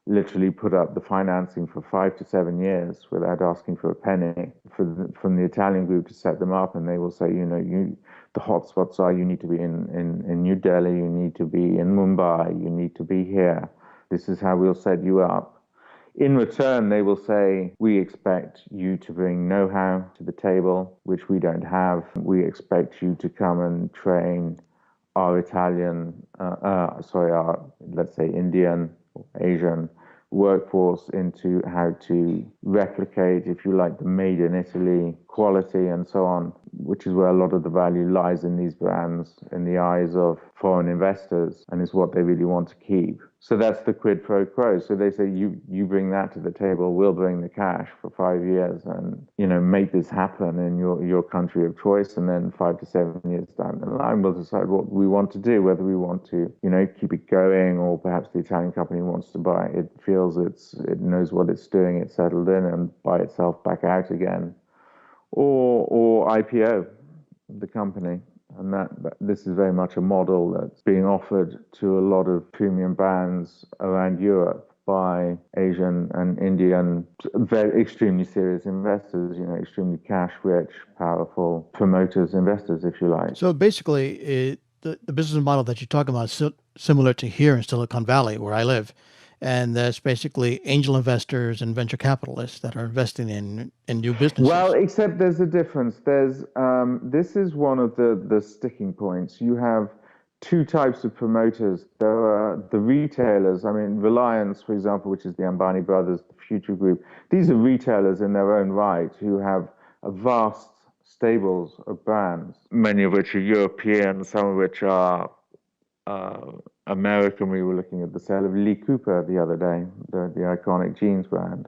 literally put up the financing for 5 to 7 years without asking for a penny from the Italian group to set them up. And they will say, the hotspots are, you need to be in New Delhi, you need to be in Mumbai, you need to be here. This is how we'll set you up. In return, they will say, we expect you to bring know-how to the table, which we don't have. We expect you to come and train our let's say Indian or Asian workforce into how to replicate, if you like, the made in Italy quality and so on, which is where a lot of the value lies in these brands in the eyes of foreign investors, and is what they really want to keep. So that's the quid pro quo. So they say, you bring that to the table, we'll bring the cash for 5 years and, make this happen in your country of choice. And then 5 to 7 years down the line, we'll decide what we want to do, whether we want to, keep it going, or perhaps the Italian company wants to buy it. It feels it knows what it's doing, it's settled in, and buy itself back out again. Or IPO the company. And that this is very much a model that's being offered to a lot of premium brands around Europe by Asian and Indian, very extremely serious investors, extremely cash-rich, powerful promoters, investors, if you like. So basically, the business model that you're talking about is similar to here in Silicon Valley, where I live. And that's basically angel investors and venture capitalists that are investing in new businesses. Well, except there's a difference. This is one of the sticking points. You have two types of promoters. There are the retailers. I mean, Reliance, for example, which is the Ambani brothers, the Future Group. These are retailers in their own right who have a vast stables of brands, many of which are European, some of which are American. We were looking at the sale of Lee Cooper the other day, the iconic jeans brand,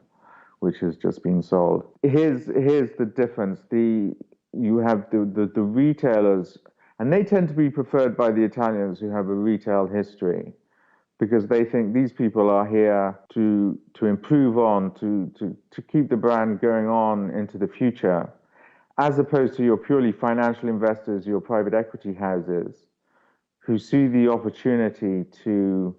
which has just been sold. Here's the difference. You have the retailers, and they tend to be preferred by the Italians who have a retail history. because they think these people are here to improve on, to keep the brand going on into the future, as opposed to your purely financial investors, your private equity houses, who see the opportunity to,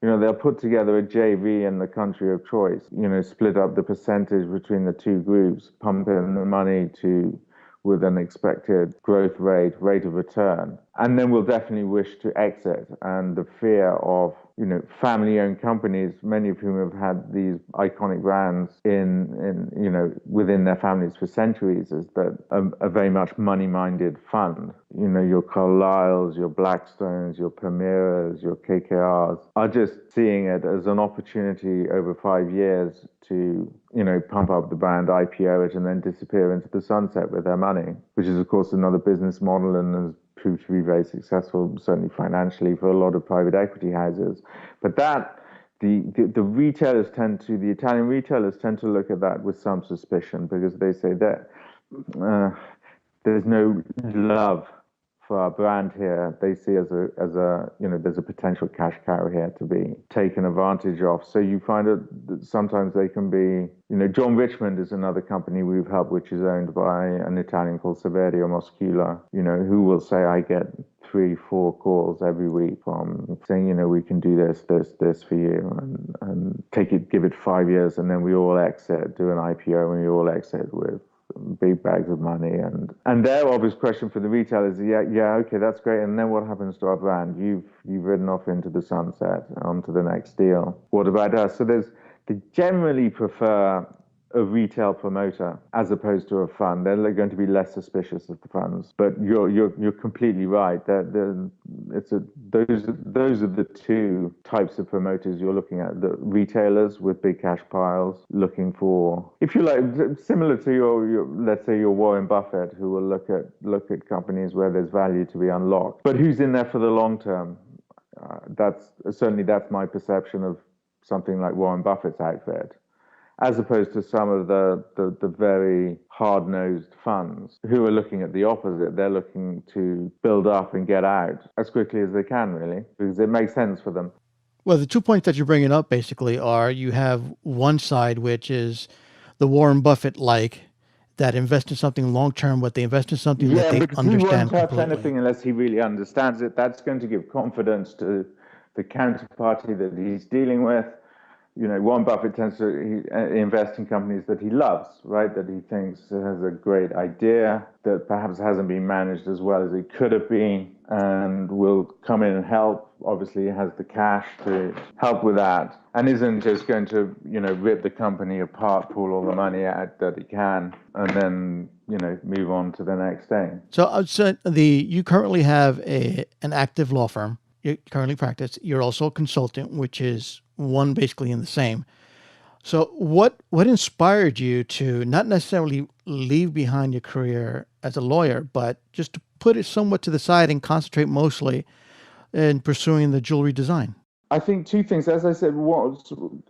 they'll put together a JV in the country of choice, split up the percentage between the two groups, pump in the money to with an expected growth rate of return, and then will definitely wish to exit. And the fear of, family-owned companies, many of whom have had these iconic brands within their families for centuries, is that a very much money-minded fund, your Carlyles, your Blackstones, your Permiras, your KKRs, are just seeing it as an opportunity over 5 years to, pump up the brand, IPO it, and then disappear into the sunset with their money, which is, of course, another business model and has proved to be very successful, certainly financially, for a lot of private equity houses. But the retailers the Italian retailers tend to look at that with some suspicion, because they say that there's no love for our brand here. They see as a there's a potential cash cow here to be taken advantage of. So you find that sometimes they can be, John Richmond is another company we've helped, which is owned by an Italian called Saverio Moschula, who will say, I get 3-4 calls every week from saying, we can do this for you, and give it 5 years, and then we all exit, do an IPO, and we all exit with big bags of money. And their obvious question for the retailers is, okay, that's great, and then what happens to our brand? You've ridden off into the sunset, onto the next deal. What about us? So they generally prefer a retail promoter as opposed to a fund. They're going to be less suspicious of the funds. But you're completely right. Those are the two types of promoters you're looking at. The retailers with big cash piles looking for, if you like, similar to your let's say your Warren Buffett, who will look at companies where there's value to be unlocked, but who's in there for the long term. That's my perception of something like Warren Buffett's outfit, as opposed to some of the very hard-nosed funds who are looking at the opposite. They're looking to build up and get out as quickly as they can, really, because it makes sense for them. Well, the 2 points that you're bringing up basically are, you have one side, which is the Warren Buffett-like, that invest in something long-term, but they invest in something that they because understand he won't touch completely. anything unless he really understands it. That's going to give confidence to the counterparty that he's dealing with. Warren Buffett tends to invest in companies that he loves, right? That he thinks has a great idea, that perhaps hasn't been managed as well as it could have been, and will come in and help. Obviously, he has the cash to help with that, and isn't just going to, rip the company apart, pull all the money out that he can, and then, move on to the next thing. So you currently have an active law firm. You currently practice. You're also a consultant, which is one basically in the same. So what inspired you to not necessarily leave behind your career as a lawyer, but just to put it somewhat to the side and concentrate mostly in pursuing the jewelry design? I think two things. As I said,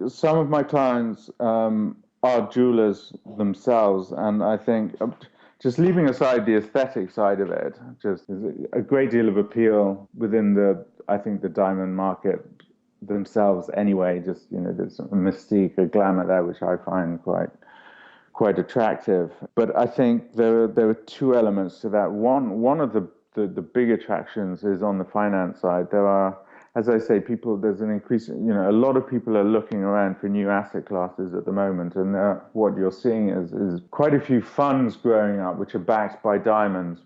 some of my clients are jewelers themselves, and I think just leaving aside the aesthetic side of it, just there's a great deal of appeal within the diamond market themselves anyway. Just, there's a mystique, a glamour there, which I find quite attractive. But I think there are two elements to that. One of the big attractions is on the finance side. There are, as I say, there's an increase, a lot of people are looking around for new asset classes at the moment. And what you're seeing is quite a few funds growing up, which are backed by diamonds.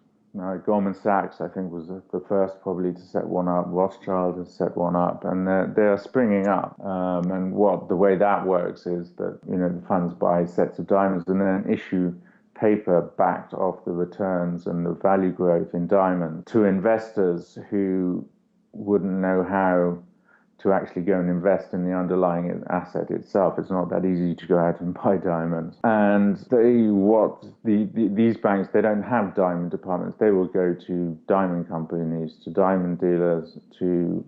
Goldman Sachs, I think, was the first probably to set one up. Rothschild has set one up, and they're springing up. And the way that works is that, the funds buy sets of diamonds and then issue paper backed off the returns and the value growth in diamond to investors who wouldn't know how to actually go and invest in the underlying asset itself. It's not that easy to go out and buy diamonds. And these banks, they don't have diamond departments. They will go to diamond companies, to diamond dealers, to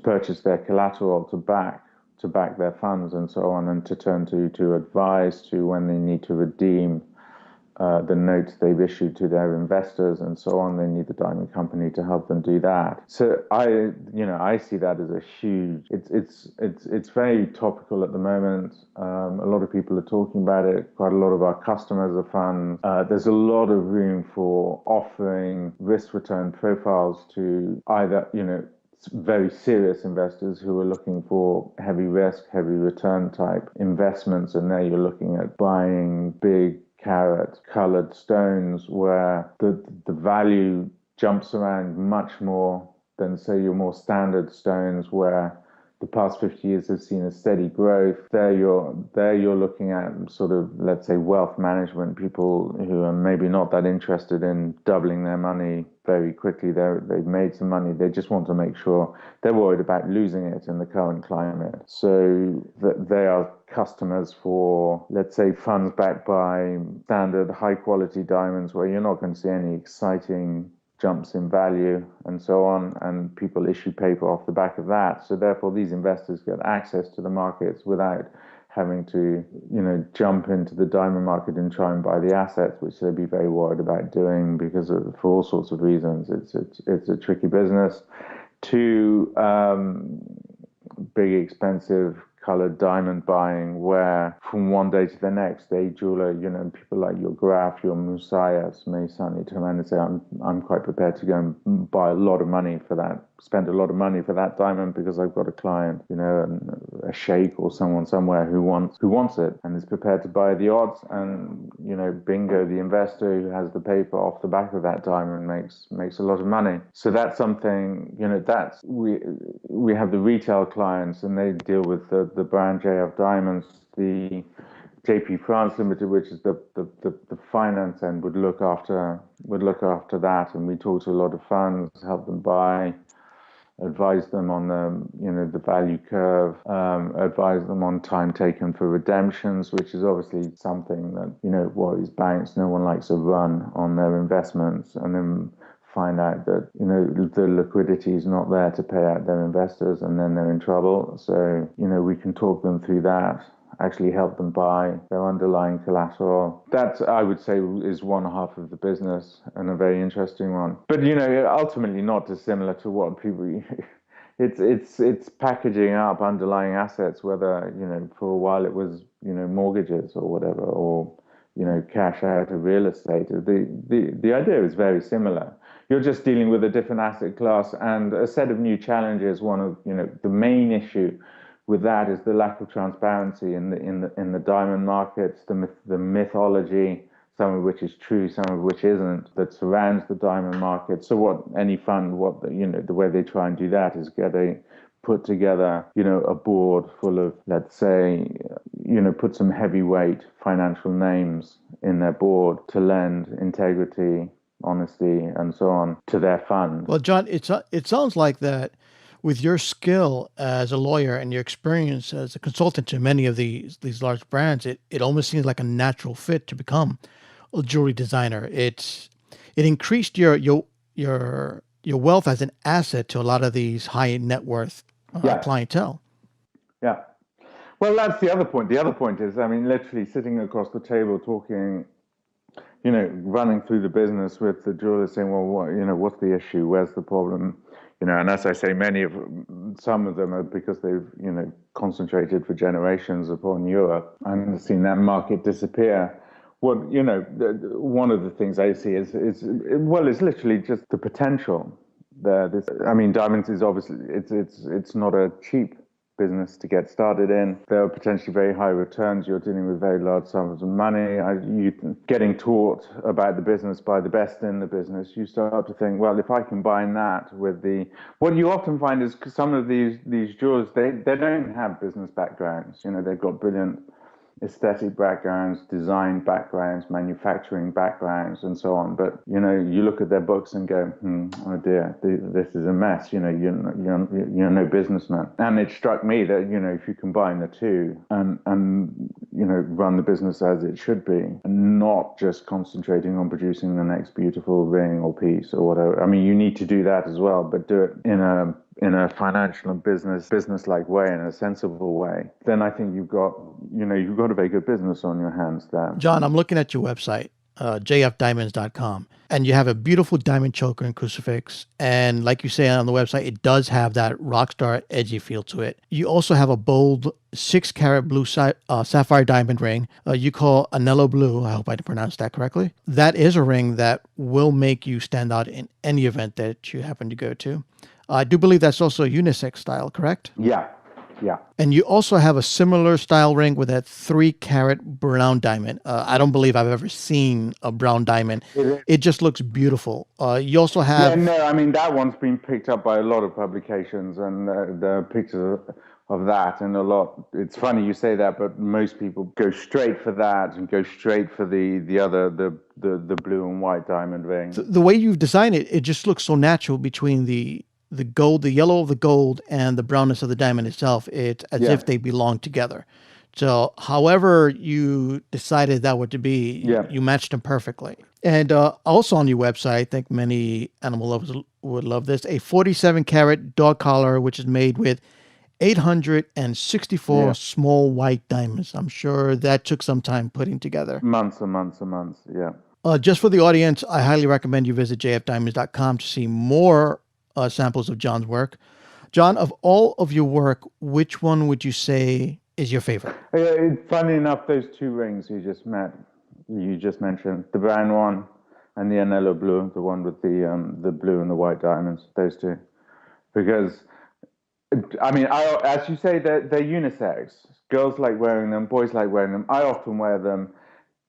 purchase their collateral, to back their funds and so on, and to turn to advise to when they need to redeem the notes they've issued to their investors and so on. They need the diamond company to help them do that. So I see that as a huge. It's very topical at the moment. A lot of people are talking about it. Quite a lot of our customers are funds. There's a lot of room for offering risk return profiles to either very serious investors who are looking for heavy risk, heavy return type investments, and there you're looking at buying big carat colored stones where the value jumps around much more than, say, your more standard stones where the past 50 years have seen a steady growth. There you're looking at sort of, let's say, wealth management people who are maybe not that interested in doubling their money very quickly. They've made some money. They just want to make sure. They're worried about losing it in the current climate. So they are customers for, let's say, funds backed by standard high quality diamonds where you're not going to see any exciting jumps in value and so on, and people issue paper off the back of that. So therefore, these investors get access to the markets without having to, jump into the diamond market and try and buy the assets, which they'd be very worried about doing because for all sorts of reasons. It's a tricky business. Two, big expensive colored diamond buying where from one day to the next, a jeweler, people like your Graf, your Musayas may suddenly turn around and say, I'm quite prepared to go and buy a lot of money for that, spend a lot of money for that diamond because I've got a client, a sheikh or someone somewhere who wants it and is prepared to buy the odds. And, bingo, the investor who has the paper off the back of that diamond makes a lot of money. So that's something, we have the retail clients and they deal with the brand JF Diamonds, the JP France Limited, which is the finance end, would look after that, and we talk to a lot of funds, help them buy, advise them on the value curve, advise them on time taken for redemptions, which is obviously something that worries banks. No one likes a run on their investments, and then find out that the liquidity is not there to pay out their investors, and then they're in trouble. So we can talk them through that, actually help them buy their underlying collateral. That, I would say, is one half of the business, and a very interesting one. But ultimately not dissimilar to what people. It's packaging up underlying assets, whether for a while it was mortgages or whatever, or cash out of real estate. The idea is very similar. You're just dealing with a different asset class and a set of new challenges. One of the main issue with that is the lack of transparency in the diamond markets, the mythology, some of which is true, some of which isn't, that surrounds the diamond market. So what any fund, the way they try and do that is put together, a board full of, let's say, put some heavyweight financial names in their board to lend integrity, honesty, and so on to their fund. Well, John, it sounds like that with your skill as a lawyer and your experience as a consultant to many of these large brands, it almost seems like a natural fit to become a jewelry designer. It increased your wealth as an asset to a lot of these high net worth clientele. Yeah. Well, that's the other point. The other point is, literally sitting across the table talking, running through the business with the jeweler, saying, well, what's the issue? Where's the problem? And as I say, some of them are because they've, concentrated for generations upon Europe and seen that market disappear. One of the things I see is literally just the potential there. Diamonds is obviously, it's not a cheap business to get started in. There are potentially very high returns. You're dealing with very large sums of money. You getting taught about the business by the best in the business. You start to think, well, if I combine that with what you often find is some of these jewelers, they don't have business backgrounds. They've got brilliant aesthetic backgrounds, design backgrounds, manufacturing backgrounds, and so on. But you look at their books and go, oh dear, this is a mess. You're no businessman. And it struck me that if you combine the two and run the business as it should be, and not just concentrating on producing the next beautiful ring or piece or whatever. You need to do that as well, but do it in a financial and business-like way, in a sensible way, then I think you've got a very good business on your hands there. John, I'm looking at your website, jfdiamonds.com. And you have a beautiful diamond choker and crucifix. And like you say on the website, it does have that rock star edgy feel to it. You also have a bold 6 carat blue sapphire diamond ring you call Anello Blue. I hope I pronounced that correctly. That is a ring that will make you stand out in any event that you happen to go to. I do believe that's also a unisex style, correct? Yeah, yeah. And you also have a similar style ring with that 3 carat brown diamond. I don't believe I've ever seen a brown diamond. It just looks beautiful. You also Yeah, have. no, I mean, that one's been picked up by a lot of publications, and the pictures of that, and a lot. It's funny you say that, but most people go straight for that and go straight for the other, the blue and white diamond ring. The way you've designed it, it just looks so natural between the gold, the yellow of the gold, and the brownness of the diamond itself. It's as Yeah. if they belong together. So, however you decided that were to be, Yeah. you matched them perfectly. And also on your website, I think many animal lovers would love this, a 47 carat dog collar, which is made with 864 Yeah. small white diamonds. I'm sure that took some time putting together. Months and months and months. Yeah. Just for the audience, I highly recommend you visit jfdiamonds.com to see more samples of John's work. John, of all of your work, which one would you say is your favorite? Funny enough, those 2 rings you just mentioned, the brown one and the Anello Blue, the one with the blue and the white diamonds, those 2. Because, I mean, as you say, they're unisex. Girls like wearing them, boys like wearing them. I often wear them.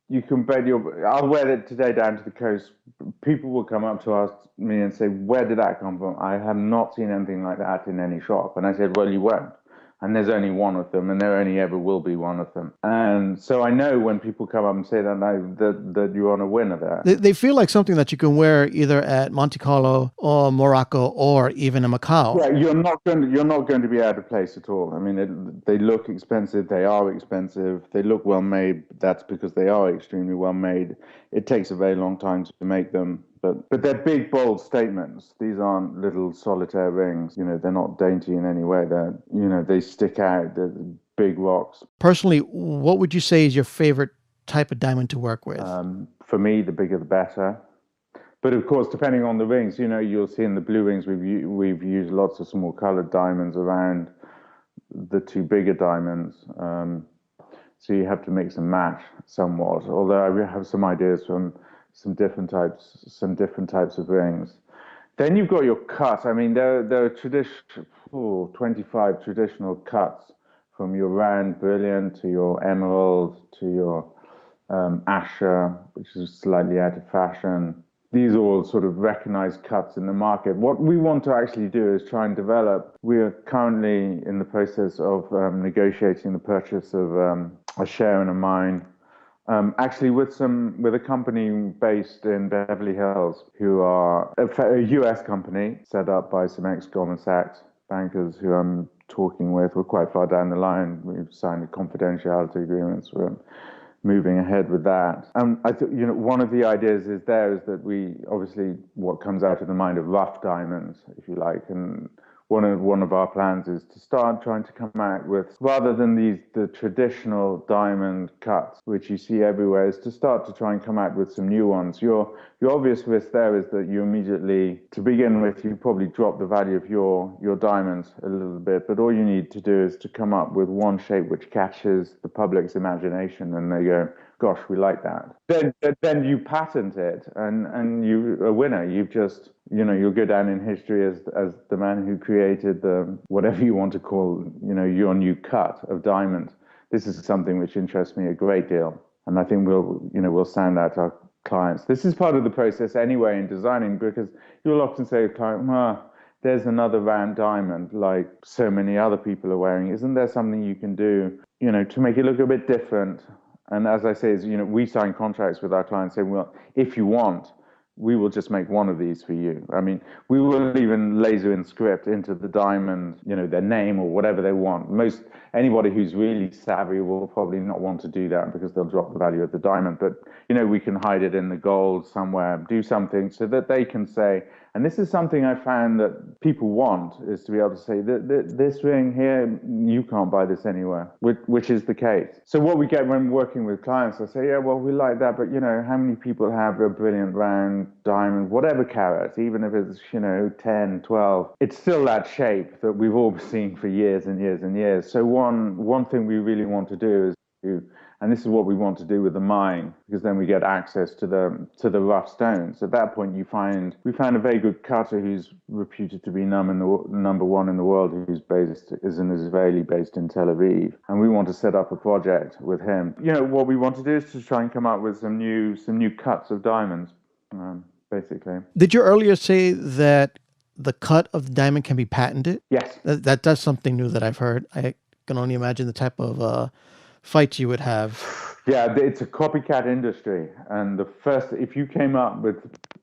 You can bet I'll wear it today down to the coast. People will come up to ask me and say, "Where did that come from?" I have not seen anything like that in any shop. And I said, "Well, you won't." And there's only one of them, and there only ever will be one of them. And so I know when people come up and say that you're on a winner there. They feel like something that you can wear either at Monte Carlo or Morocco or even in Macau. Yeah, you're not going to be out of place at all. I mean, they look expensive. They are expensive. They look well made. That's because they are extremely well made. It takes a very long time to make them, but they're big, bold statements. These aren't little solitaire rings. You know, they're not dainty in any way. They stick out. They're big rocks. Personally, what would you say is your favorite type of diamond to work with? For me, the bigger the better. But of course, depending on the rings, you'll see in the blue rings we've used lots of small colored diamonds around the 2 bigger diamonds. So you have to mix and match somewhat. Although I have some ideas from some different types of rings. Then you've got your cut. I mean, there are 25 traditional cuts, from your round brilliant to your emerald to your Asher, which is slightly out of fashion. These are all sort of recognized cuts in the market. What we want to actually do is try and develop. We are currently in the process of negotiating the purchase of a share in a mine, actually with a company based in Beverly Hills, who are a US company set up by some ex-Goldman Sachs bankers who I'm talking with. We're quite far down the line. We've signed confidentiality agreements with them, moving ahead with that. I think, one of the ideas is that we obviously, what comes out of the mind of rough diamonds, if you like, and one of our plans is to start trying to come out with, rather than the traditional diamond cuts which you see everywhere, is to start to try and come out with some new ones. Your obvious risk there is that you immediately, to begin with, you probably drop the value of your diamonds a little bit, but all you need to do is to come up with one shape which catches the public's imagination, and they go, "Gosh, we like that." Then you patent it, and you're a winner. You've just, you'll go down in history as the man who created the, whatever you want to call, your new cut of diamond. This is something which interests me a great deal, and I think we'll sound out our clients. This is part of the process anyway in designing, because you'll often say to a client, there's another round diamond like so many other people are wearing. Isn't there something you can do, to make it look a bit different? And as I say, we sign contracts with our clients saying, well, if you want, we will just make one of these for you. I mean, we will even laser inscript into the diamond, their name or whatever they want. Anybody who's really savvy will probably not want to do that because they'll drop the value of the diamond. But, we can hide it in the gold somewhere, do something so that they can say, And this is something I found that people want, is to be able to say that this ring here, you can't buy this anywhere, which is the case. So what we get when working with clients, I say, yeah, well, we like that, but how many people have a brilliant round diamond, whatever carat, even if it's, 10, 12, it's still that shape that we've all seen for years and years and years. So one thing we really want to do is and this is what we want to do with the mine, because then we get access to the rough stones. At that point, we found a very good cutter who's reputed to be number one in the world, is an Israeli based in Tel Aviv, and we want to set up a project with him. What we want to do is to try and come up with some new cuts of diamonds, basically. Did you earlier say that the cut of the diamond can be patented? Yes. That's something new that I've heard. I can only imagine the type of fights you would have. Yeah, it's a copycat industry, and if you came up with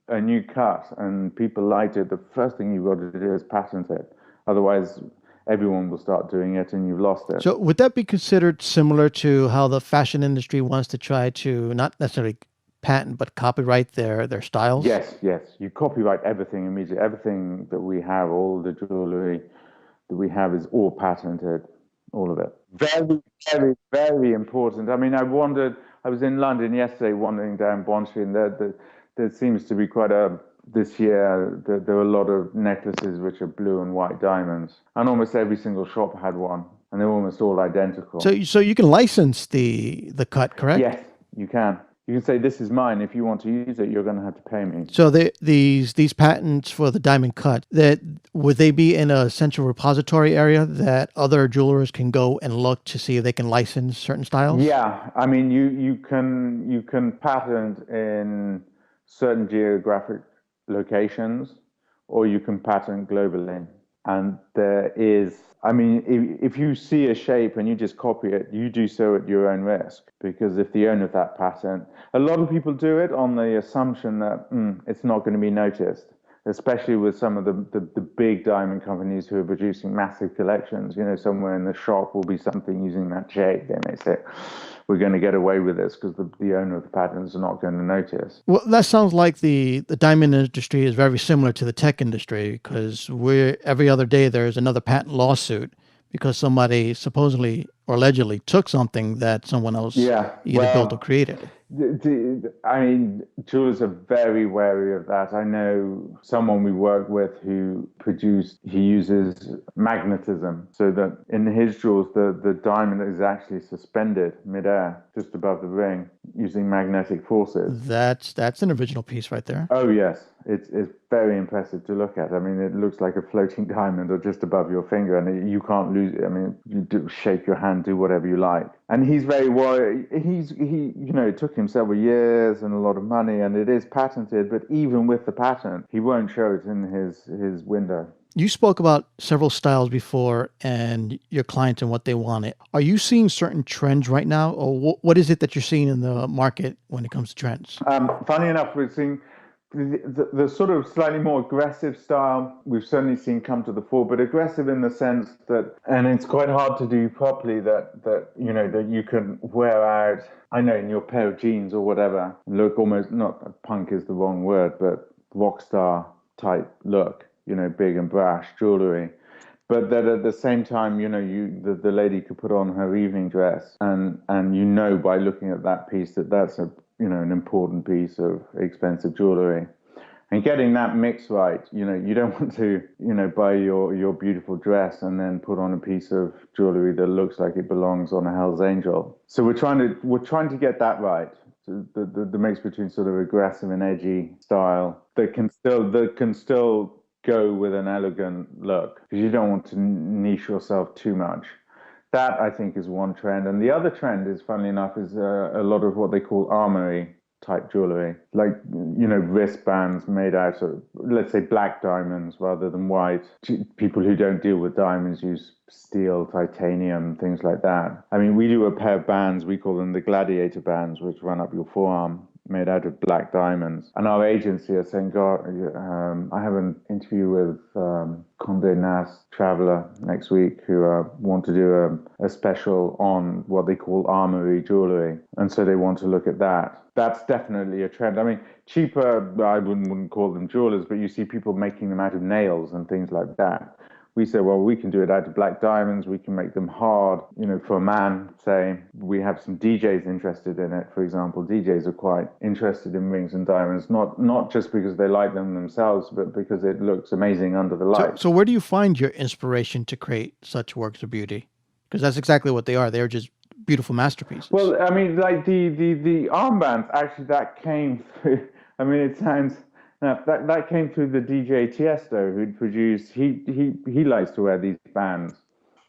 a new cut and people liked it, the first thing you've got to do is patent it. Otherwise, everyone will start doing it, and you've lost it. So would that be considered similar to how the fashion industry wants to try to not necessarily patent but copyright their styles? Yes. You copyright everything immediately. Everything that we have, all the jewelry that we have, is all patented. All of it. Very, very, very important. I mean, I was in London yesterday wandering down Bond Street, and there seems to be this year, there are a lot of necklaces which are blue and white diamonds. And almost every single shop had one, and they're almost all identical. So you can license the cut, correct? Yes, you can. You can say, this is mine. If you want to use it, you're going to have to pay me. So these patents for the diamond cut, would they be in a central repository area that other jewelers can go and look to see if they can license certain styles? Yeah, I mean, you can patent in certain geographic locations, or you can patent globally. And there is, I mean, if you see a shape and you just copy it, you do so at your own risk. Because if the owner of that patent, a lot of people do it on the assumption that it's not going to be noticed, especially with some of the big diamond companies who are producing massive collections. Somewhere in the shop will be something using that shape. They may say, we're going to get away with this because the owner of the patents are not going to notice. Well, that sounds like the diamond industry is very similar to the tech industry, because every other day there's another patent lawsuit because somebody supposedly or allegedly took something that someone else either built or created. I mean, jewelers are very wary of that. I know someone we work with who he uses magnetism, so that in his jewels, the diamond is actually suspended midair just above the ring using magnetic forces. That's an original piece right there. Oh, yes. It's very impressive to look at. I mean, it looks like a floating diamond or just above your finger, and you can't lose it. I mean, you shake your hand, do whatever you like. And he's very worried. It took him several years and a lot of money, and it is patented, but even with the patent, he won't show it in his window. You spoke about several styles before and your clients and what they wanted. Are you seeing certain trends right now, or what is it that you're seeing in the market when it comes to trends? Funny enough, we're seeing the sort of slightly more aggressive style we've certainly seen come to the fore, but aggressive in the sense that, and it's quite hard to do properly, that you can wear out, I know, in your pair of jeans or whatever, look almost, not punk is the wrong word, but rock star type look, big and brash jewelry. But that at the same time, the lady could put on her evening dress, and by looking at that piece that's an important piece of expensive jewelry. And getting that mix right, you don't want to, buy your beautiful dress and then put on a piece of jewelry that looks like it belongs on a Hell's Angel. So we're trying to get that right. So the mix between sort of aggressive and edgy style that can still go with an elegant look, because you don't want to niche yourself too much. That, I think, is one trend. And the other trend is, funnily enough, is a lot of what they call armory type jewelry, like, wristbands made out of, let's say, black diamonds rather than white. People who don't deal with diamonds use steel, titanium, things like that. I mean, we do a pair of bands, we call them the gladiator bands, which run up your forearm, made out of black diamonds. And our agency are saying, God, I have an interview with Condé Nast Traveler next week, who want to do a special on what they call armory jewelry. And so they want to look at that. That's definitely a trend. I mean, cheaper, I wouldn't call them jewelers, but you see people making them out of nails and things like that. We say, well, we can do it out of black diamonds. We can make them hard. For a man, say, we have some DJs interested in it. For example, DJs are quite interested in rings and diamonds, not just because they like them themselves, but because it looks amazing under the So, light. so where do you find your inspiration to create such works of beauty? Because that's exactly what they are. They're just beautiful masterpieces. Well, I mean, like the armbands, actually, that came through. I mean, it sounds that came through the DJ Tiesto, who'd produced. He likes to wear these bands.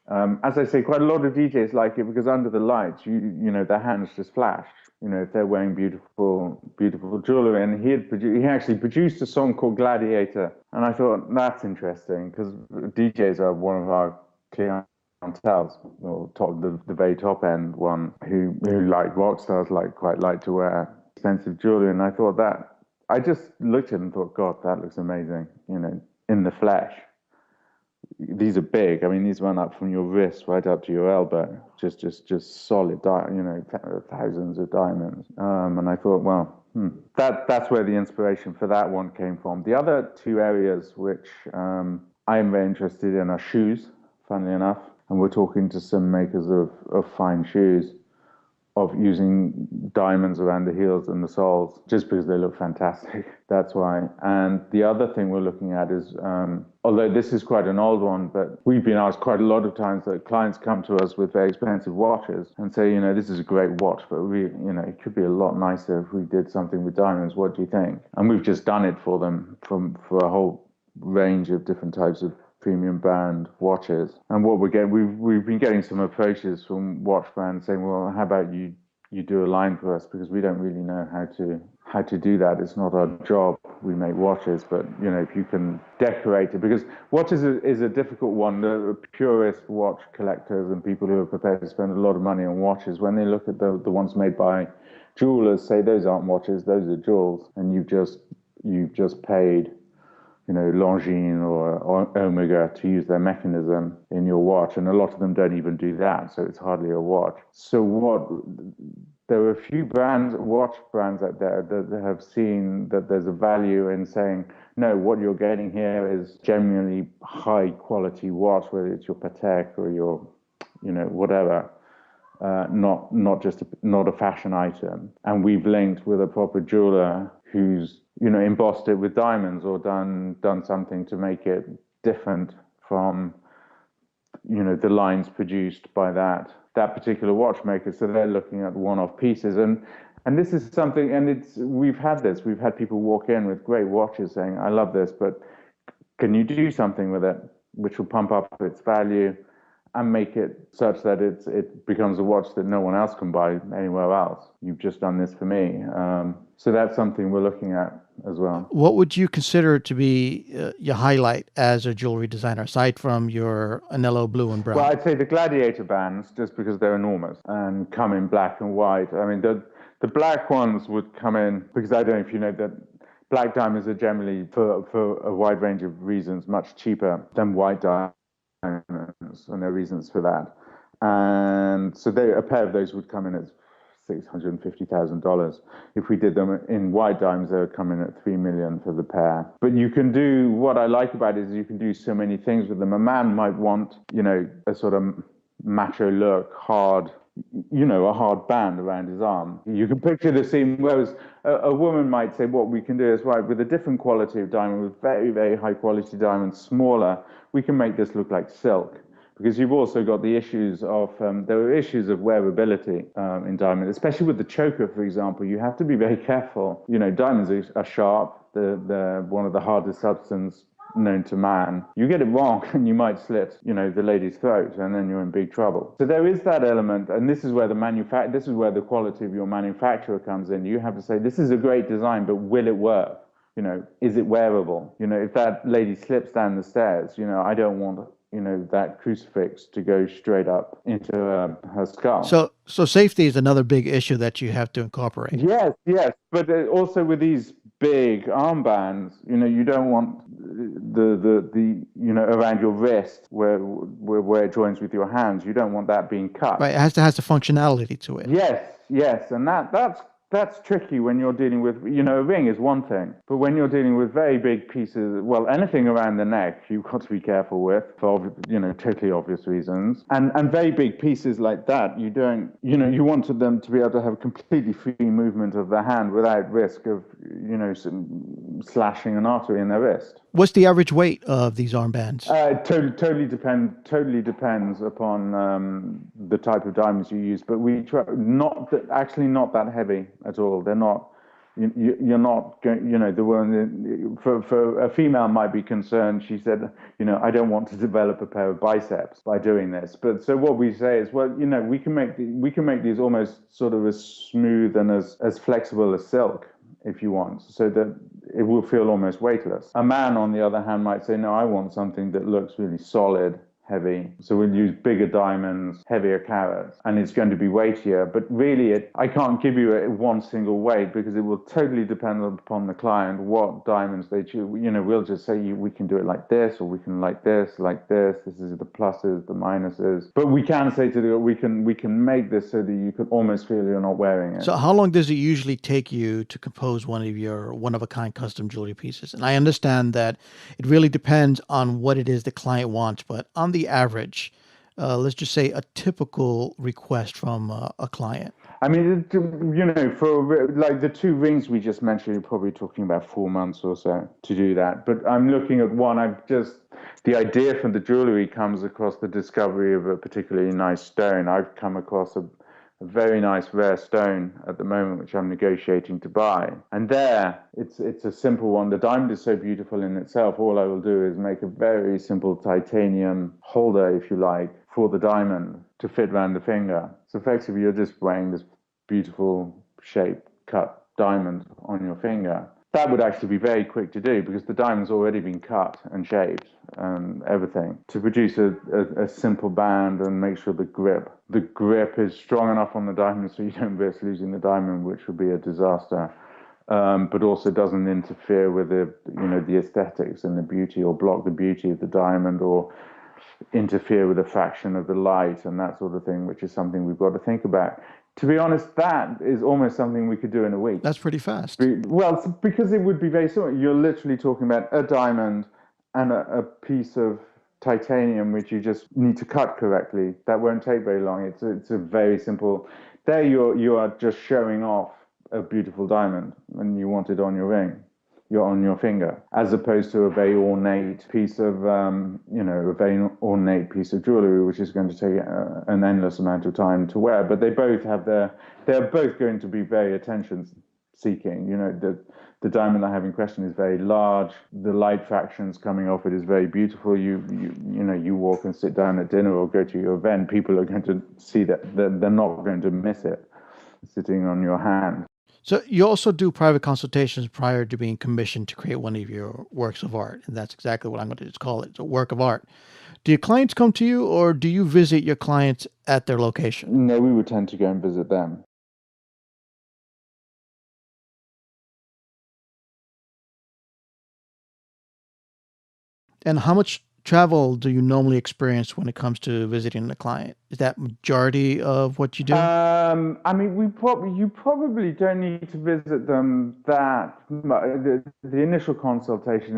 As I say, quite a lot of DJs like it because under the lights, their hands just flash. If they're wearing beautiful jewelry, and he actually produced a song called Gladiator, and I thought that's interesting because DJs are one of our clientele, or the very top end one, who like rock stars quite like to wear expensive jewelry, and I thought that I just looked at it and thought, God, that looks amazing, in the flesh. These are big. I mean, these run up from your wrist right up to your elbow. Just solid, thousands of diamonds. And I thought, well, that's where the inspiration for that one came from. The other two areas which I am very interested in are shoes, funnily enough. And we're talking to some makers of fine shoes, of using diamonds around the heels and the soles just because they look fantastic. That's why. And the other thing we're looking at is, although this is quite an old one, but we've been asked quite a lot of times that clients come to us with very expensive watches and say, this is a great watch, but it could be a lot nicer if we did something with diamonds. What do you think? And we've just done it for them for a whole range of different types of premium brand watches. And what we've been getting some approaches from watch brands saying, well, how about you do a line for us, because we don't really know how to do that. It's not our job. We make watches, but if you can decorate it, because watches is a difficult one. The purist watch collectors and people who are prepared to spend a lot of money on watches, when they look at the ones made by jewelers, say those aren't watches, those are jewels, and you've just paid Longines or Omega to use their mechanism in your watch, and a lot of them don't even do that, so it's hardly a watch. So there are a few watch brands out there that have seen that there's a value in saying, no, what you're getting here is genuinely high quality watch, whether it's your Patek or your, whatever. Not a fashion item. And we've linked with a proper jeweler who's embossed it with diamonds or done something to make it different from the lines produced by that particular watchmaker. So they're looking at one-off pieces, and this is something, and we've had people walk in with great watches saying, I love this, but can you do something with it which will pump up its value and make it such that it becomes a watch that no one else can buy anywhere else? You've just done this for me. So that's something we're looking at as well. What would you consider to be your highlight as a jewelry designer, aside from your Anello blue and brown? Well, I'd say the Gladiator bands, just because they're enormous and come in black and white. I mean, the black ones would come in, because I don't know if you know that black diamonds are generally, for a wide range of reasons, much cheaper than white diamonds, and there are reasons for that. And so a pair of those would come in at $650,000. If we did them in white diamonds, they would come in at $3 million for the pair. But you can do, what I like about it is you can do so many things with them. A man might want, a sort of macho look, hard, a hard band around his arm. You can picture the scene, whereas a woman might say, what we can do is, right, with a different quality of diamond, with very, very high quality diamonds, smaller, we can make this look like silk. Because you've also got the issues of, there are issues of wearability in diamond, especially with the choker, for example. You have to be very careful. Diamonds are sharp. They're one of the hardest substances known to man. You get it wrong and you might slit, the lady's throat, and then you're in big trouble. So there is that element, and this is where the quality of your manufacturer comes in. You have to say, this is a great design, but will it work? Is it wearable? If that lady slips down the stairs, I don't want that crucifix to go straight up into her skull. So safety is another big issue that you have to incorporate. Yes, but also with these big armbands, you don't want the around your wrist where it joins with your hands. You don't want that being cut. Right, it has the functionality to it. Yes, and that's that's tricky when you're dealing with, a ring is one thing, but when you're dealing with very big pieces, well, anything around the neck, you've got to be careful with for, totally obvious reasons. And very big pieces like that, you don't, you wanted them to be able to have completely free movement of the hand without risk of, slashing an artery in their wrist. What's the average weight of these armbands? Totally depends upon the type of diamonds you use. But we try actually not that heavy at all. They're not. You're not going. The one for a female might be concerned. She said, I don't want to develop a pair of biceps by doing this. But so what we say is, well, we can make these almost sort of as smooth and as flexible as silk, if you want, so that it will feel almost weightless. A man, on the other hand, might say, no, I want something that looks really solid, heavy. So we'll use bigger diamonds, heavier carats, and it's going to be weightier. But really, I can't give you one single weight because it will totally depend upon the client, what diamonds they choose. We'll just say we can do it like this, or we can like this, like this. This is the pluses, the minuses. But we can say to the we can make this so that you can almost feel you're not wearing it. So how long does it usually take you to compose one of your one-of-a-kind custom jewelry pieces? And I understand that it really depends on what it is the client wants, but on the average, let's just say a typical request from a client. I mean, for like the two rings we just mentioned, you're probably talking about 4 months or so to do that. But I'm looking at one. The idea for the jewelry comes across the discovery of a particularly nice stone. I've come across a very nice rare stone at the moment, which I'm negotiating to buy. And it's a simple one. The diamond is so beautiful in itself. All I will do is make a very simple titanium holder, if you like, for the diamond to fit around the finger. So effectively, you're just wearing this beautiful shaped cut diamond on your finger. That would actually be very quick to do because the diamond's already been cut and shaped and everything. To produce a simple band and make sure the grip is strong enough on the diamond so you don't risk losing the diamond, which would be a disaster. But also doesn't interfere with the aesthetics and the beauty, or block the beauty of the diamond, or interfere with the fraction of the light and that sort of thing, which is something we've got to think about. To be honest, that is almost something we could do in a week. That's pretty fast. Well, because it would be very simple. You're literally talking about a diamond and a piece of titanium, which you just need to cut correctly. That won't take very long. It's a very simple. There you are just showing off a beautiful diamond, and you want it on your ring. You're on your finger, as opposed to a very ornate piece of, a very ornate piece of jewelry, which is going to take an endless amount of time to wear. But they're both going to be very attention-seeking. The diamond I have in question is very large. The light fractions coming off it is very beautiful. You walk and sit down at dinner or go to your event, people are going to see that they're not going to miss it sitting on your hand. So you also do private consultations prior to being commissioned to create one of your works of art. And that's exactly what I'm going to just call it. It's a work of art. Do your clients come to you, or do you visit your clients at their location? No, we would tend to go and visit them. And how much travel do you normally experience when it comes to visiting the client? Is that majority of what you do? I mean, you probably don't need to visit them that much. The initial consultation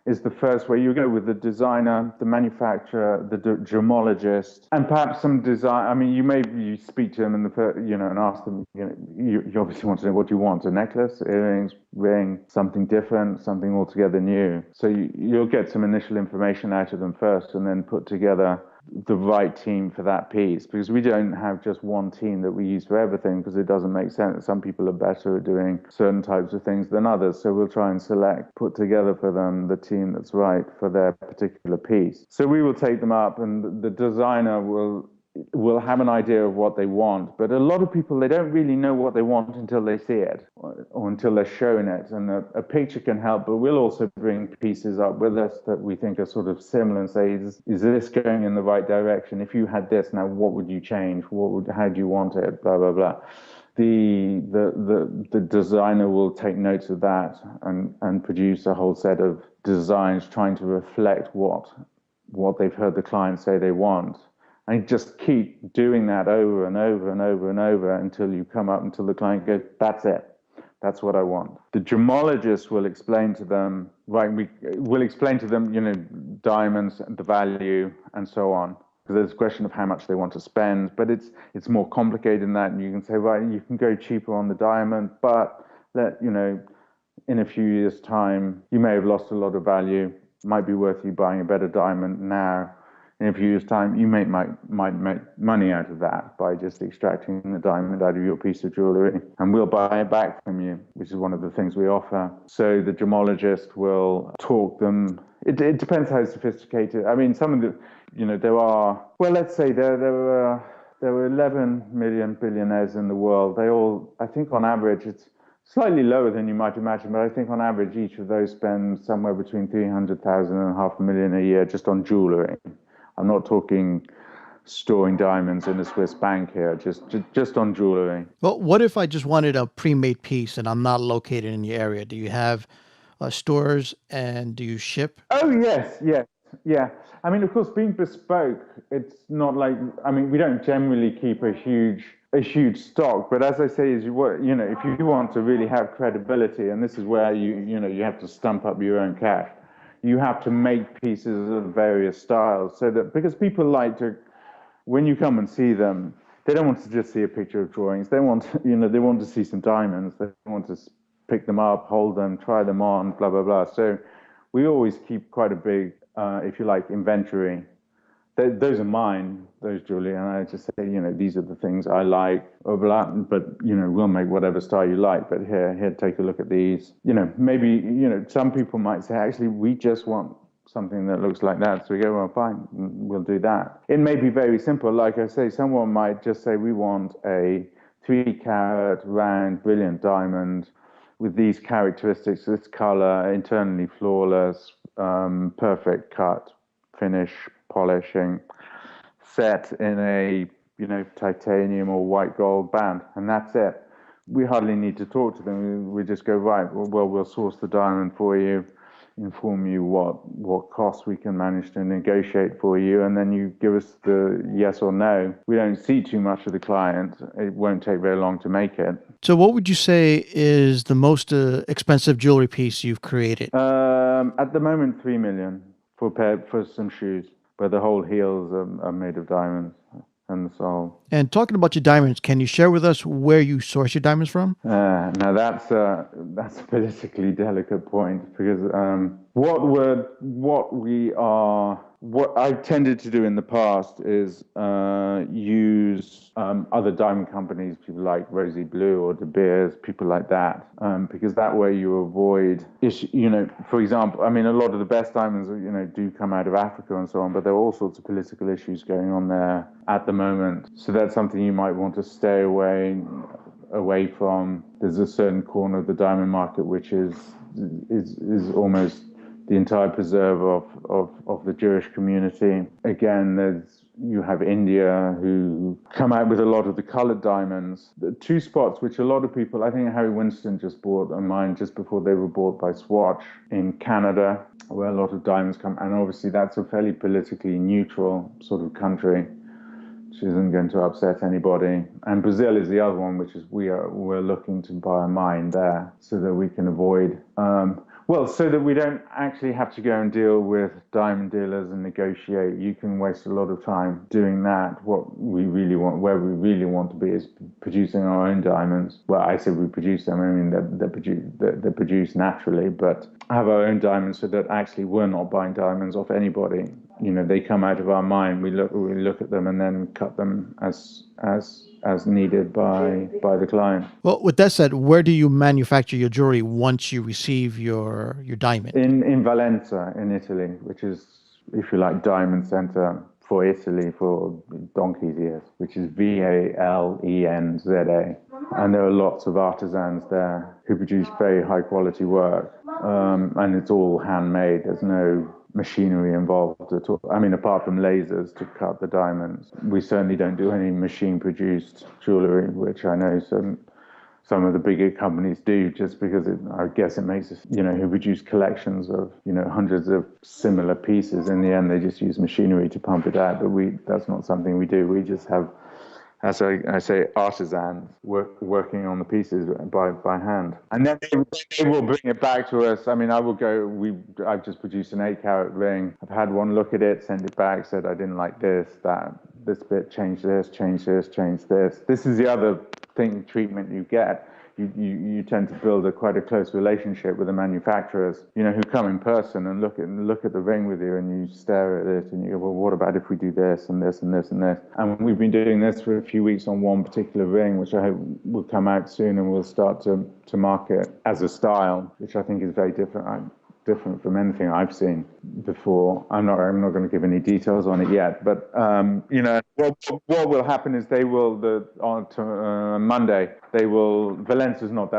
is the first, where you go with the designer, the manufacturer, the gemologist, and perhaps some design. I mean, you speak to them and ask them. You obviously want to know what you want: a necklace, earrings, ring, something different, something altogether new. So you'll get some initial information out of them first, and then put together the right team for that piece, because we don't have just one team that we use for everything, because it doesn't make sense. Some people are better at doing certain types of things than others, so we'll try and put together for them the team that's right for their particular piece. So we will take them up, and the designer will have an idea of what they want, but a lot of people, they don't really know what they want until they see it, or until they're shown it. And a picture can help, but we'll also bring pieces up with us that we think are sort of similar and say, is this going in the right direction? If you had this, now what would you change? How do you want it? Blah blah blah. The designer will take notes of that and produce a whole set of designs trying to reflect what they've heard the client say they want. And just keep doing that over and over and over and over until you come up, until the client goes, that's it. That's what I want. The gemologist will explain to them, right, we will explain to them, diamonds, the value, and so on. Because there's a question of how much they want to spend, but it's more complicated than that. And you can say, right, you can go cheaper on the diamond, but in a few years' time, you may have lost a lot of value. Might be worth you buying a better diamond now. In a few years' time, you might make money out of that by just extracting the diamond out of your piece of jewelry, and we'll buy it back from you, which is one of the things we offer. So the gemologist will talk them. It depends how sophisticated. I mean, some of the, there are, well, let's say there were 11 million billionaires in the world. They all, I think on average, it's slightly lower than you might imagine, but I think on average, each of those spend somewhere between 300,000 and $500,000 a year just on jewelry. I'm not talking storing diamonds in a Swiss bank here, just on jewelry. Well, what if I just wanted a pre-made piece and I'm not located in the area? Do you have stores and do you ship? Oh, yes, yeah. I mean, of course, being bespoke, it's not like, I mean, we don't generally keep a huge stock, but as I say, if you want to really have credibility, and this is where you have to stump up your own cash, you have to make pieces of various styles, so that, because people like to, when you come and see them, they don't want to just see a picture of drawings. They want, they want to see some diamonds. They want to pick them up, hold them, try them on, blah blah blah. So we always keep quite a big, if you like, inventory. Those are mine, those jewelry, and I just say, these are the things I like, blah, but, we'll make whatever style you like, but here, take a look at these. Maybe, some people might say, actually, we just want something that looks like that. So we go, well, fine, we'll do that. It may be very simple. Like I say, someone might just say, we want a 3-carat, round, brilliant diamond with these characteristics, this color, internally flawless, perfect cut, finish, polishing, set in a titanium or white gold band, and that's it. We hardly need to talk to them. We just go, right, well, we'll source the diamond for you, inform you what costs we can manage to negotiate for you, and then you give us the yes or no. We don't see too much of the client. It won't take very long to make it. So what would you say is the most expensive jewelry piece you've created? At the moment, 3 million for some shoes, where the whole heels are made of diamonds and the sole. And talking about your diamonds, can you share with us where you source your diamonds from? Now that's a politically delicate point, because what I've tended to do in the past is use other diamond companies, people like Rosy Blue or De Beers, people like that, because that way you avoid for example, I mean, a lot of the best diamonds do come out of Africa and so on, but there are all sorts of political issues going on there at the moment, so that's something you might want to stay away from. There's a certain corner of the diamond market which is almost the entire preserve of the Jewish community. Again, you have India, who come out with a lot of the colored diamonds. The two spots which a lot of people, I think Harry Winston just bought mine just before they were bought by Swatch in Canada, where a lot of diamonds come, and obviously that's a fairly politically neutral sort of country. She isn't going to upset anybody. And Brazil is the other one, which is we're looking to buy a mine there so that we can avoid, so that we don't actually have to go and deal with diamond dealers and negotiate. You can waste a lot of time doing that. What we really want, where we really want to be, is producing our own diamonds. Well, I say we produce them. I mean, they're produced naturally, but have our own diamonds so that actually we're not buying diamonds off anybody. They come out of our mine. We look at them and then cut them as needed by the client. Well, with that said, where do you manufacture your jewelry once you receive your diamond? In Valenza, in Italy, which is, if you like, diamond center for Italy for donkey's ears, which is Valenza. And there are lots of artisans there who produce very high quality work. And it's all handmade. There's no machinery involved at all. I mean, apart from lasers to cut the diamonds. We certainly don't do any machine produced jewelry, which I know some of the bigger companies do, just because I guess it makes us, who produce collections of, hundreds of similar pieces. In the end, they just use machinery to pump it out. But that's not something we do. We just have, as I say, artisans working on the pieces by hand. And then they will bring it back to us. I mean, I've just produced an 8-carat ring. I've had one look at it, send it back, said I didn't like this bit, change this, change this, change this. This is the other treatment you get. You tend to build quite a close relationship with the manufacturers, who come in person and look at the ring with you, and you stare at it and you go, well, what about if we do this and this and this and this? And we've been doing this for a few weeks on one particular ring, which I hope will come out soon, and we'll start to market as a style, which I think is very different from anything I've seen before. I'm not going to give any details on it yet, but what will happen is they will on Monday. Valencia's not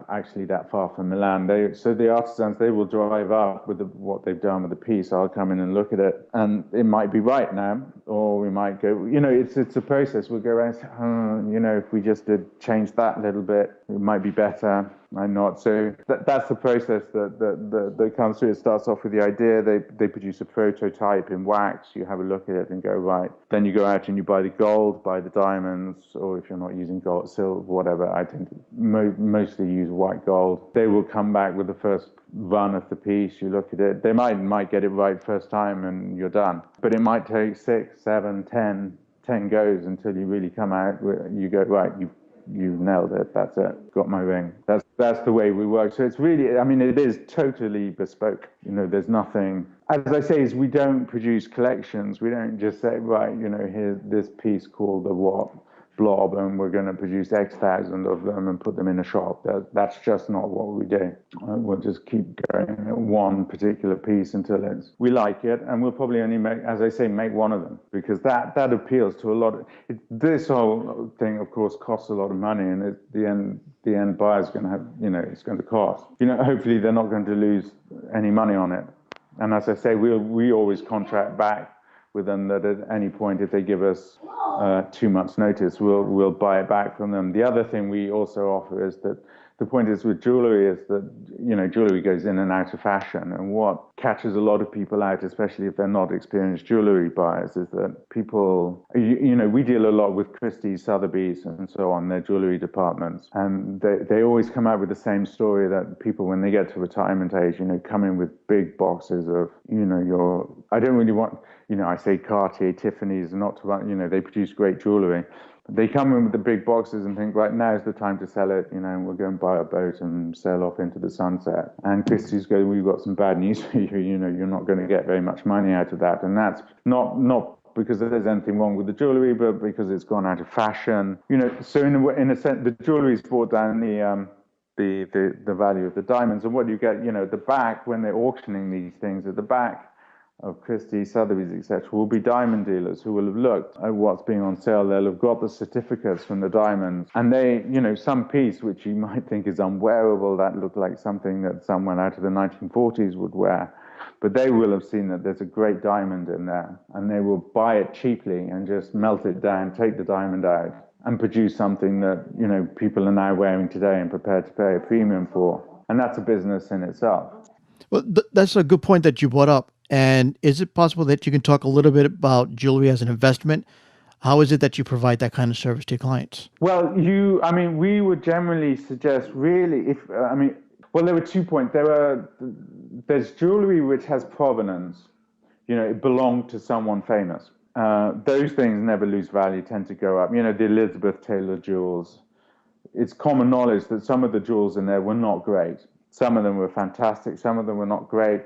actually that far from Milan. So the artisans, they will drive up with what they've done with the piece. I'll come in and look at it, and it might be right now, or we might go. It's a process. We'll go around and say, if we just change that a little bit, it might be better. Might not. So that's the process that comes through. It starts off with the idea. They produce a prototype in wax. You have a look at it and go, right. Then you go out and you buy the gold, buy the diamonds, or if you're not using gold, silver, whatever. I tend to mostly use white gold. They will come back with the first run of the piece. You look at it. They might get it right first time and you're done. But it might take 6, 7, 10 goes until you really come out. You go, right, you nailed it. That's it. Got my ring. That's the way we work. So it's really, it is totally bespoke. There's nothing. As I say, is we don't produce collections. We don't just say, right, here's this piece called the what blob, and we're going to produce X thousand of them and put them in a shop. That's just not what we do. We'll just keep going at one particular piece until we like it, and we'll probably only make one of them, because that appeals to a lot of. This whole thing, of course, costs a lot of money, and the end buyer's going to have, it's going to cost. Hopefully they're not going to lose any money on it. And as I say, we always contract back with them that at any point, if they give us 2 months' notice, we'll buy it back from them. The other thing we also offer is that the point is with jewelry is that, jewelry goes in and out of fashion. And what catches a lot of people out, especially if they're not experienced jewelry buyers, is that people, we deal a lot with Christie's, Sotheby's, and so on, their jewelry departments. And they always come out with the same story that people, when they get to retirement age, come in with big boxes of, I don't really want, I say Cartier, Tiffany's, not to run, they produce great jewelry. They come in with the big boxes and think, right, now's the time to sell it, and we'll go and buy a boat and sail off into the sunset. And Christie's go, we've got some bad news for you, you're not going to get very much money out of that. And that's not because there's anything wrong with the jewelry, but because it's gone out of fashion. So in a sense, the jewelry's brought down the value of the diamonds. And what you get, the back, when they're auctioning these things, at the back of Christie's, Sotheby's, etc., will be diamond dealers who will have looked at what's being on sale. They'll have got the certificates from the diamonds, and they, some piece which you might think is unwearable, that looked like something that someone out of the 1940s would wear, but they will have seen that there's a great diamond in there, and they will buy it cheaply and just melt it down, take the diamond out, and produce something that people are now wearing today and prepared to pay a premium for. And that's a business in itself. Well, that's a good point that you brought up. And is it possible that you can talk a little bit about jewelry as an investment? How is it that you provide that kind of service to your clients? Well, we would generally suggest really there were 2 points. There's jewelry which has provenance, it belonged to someone famous. Those things never lose value, tend to go up. The Elizabeth Taylor jewels. It's common knowledge that some of the jewels in there were not great. Some of them were fantastic, some of them were not great.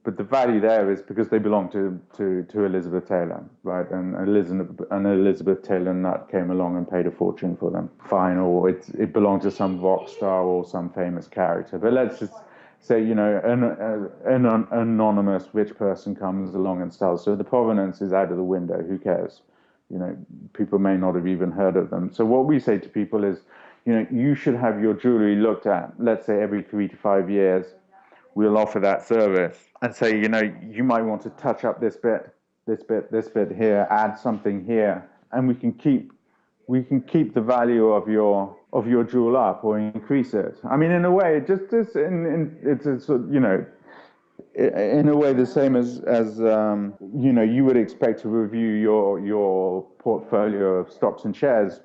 But the value there is because they belong to Elizabeth Taylor, right? And Elizabeth Taylor nut came along and paid a fortune for them. Fine, or it belonged to some rock star or some famous character. But let's just say, an anonymous rich person comes along and sells. So the provenance is out of the window. Who cares? People may not have even heard of them. So what we say to people is, you should have your jewelry looked at, let's say every 3 to 5 years. We'll offer that service and say, you might want to touch up this bit here, add something here, and we can keep the value of your of your jewel up or increase it. I mean, in a way, it's a sort of, in a way the same as you would expect to review your portfolio of stocks and shares,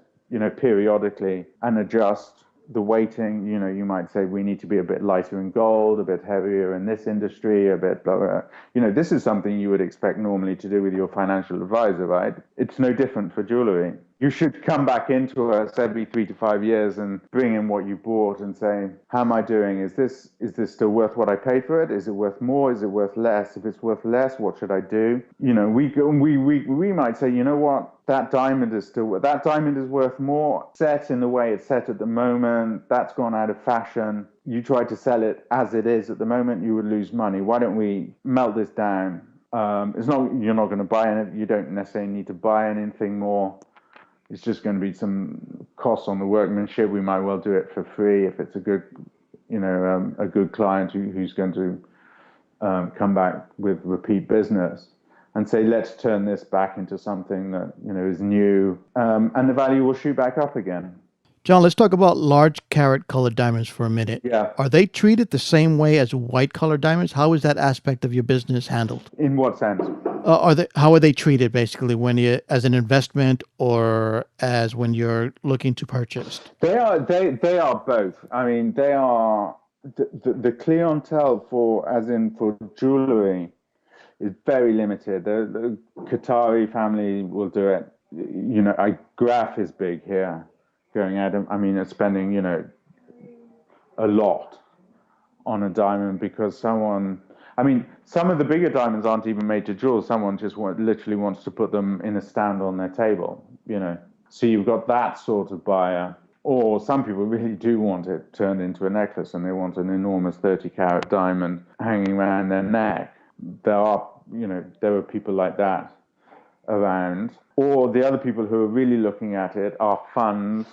periodically and adjust the weighting. You might say we need to be a bit lighter in gold, a bit heavier in this industry, a bit blah, blah. This is something you would expect normally to do with your financial advisor, right? It's no different for jewelry. You should come back into us every 3 to 5 years and bring in what you bought and say, how am I doing? Is this still worth what I paid for it? Is it worth more? Is it worth less? If it's worth less, what should I do? We might say, you know what? That diamond is worth more. Set in the way it's set at the moment, that's gone out of fashion. You try to sell it as it is at the moment, you would lose money. Why don't we melt this down? You're not going to buy it. You don't necessarily need to buy anything more. It's just going to be some costs on the workmanship. We might well do it for free if it's a good, a good client who's going to come back with repeat business, and say, let's turn this back into something that is new, and the value will shoot back up again. John, let's talk about large carat colored diamonds for a minute. Yeah. Are they treated the same way as white colored diamonds? How is that aspect of your business handled? In what sense? How are they treated basically as an investment or as when you're looking to purchase? They are both. I mean, they are the clientele for jewelry is very limited. The Qatari family will do it. Graf is big here, going out. I mean, it's spending a lot on a diamond because someone. I mean, some of the bigger diamonds aren't even made to jewel. Someone just literally wants to put them in a stand on their table. So you've got that sort of buyer. Or some people really do want it turned into a necklace and they want an enormous 30-carat diamond hanging around their neck. There are people like that around. Or the other people who are really looking at it are funds,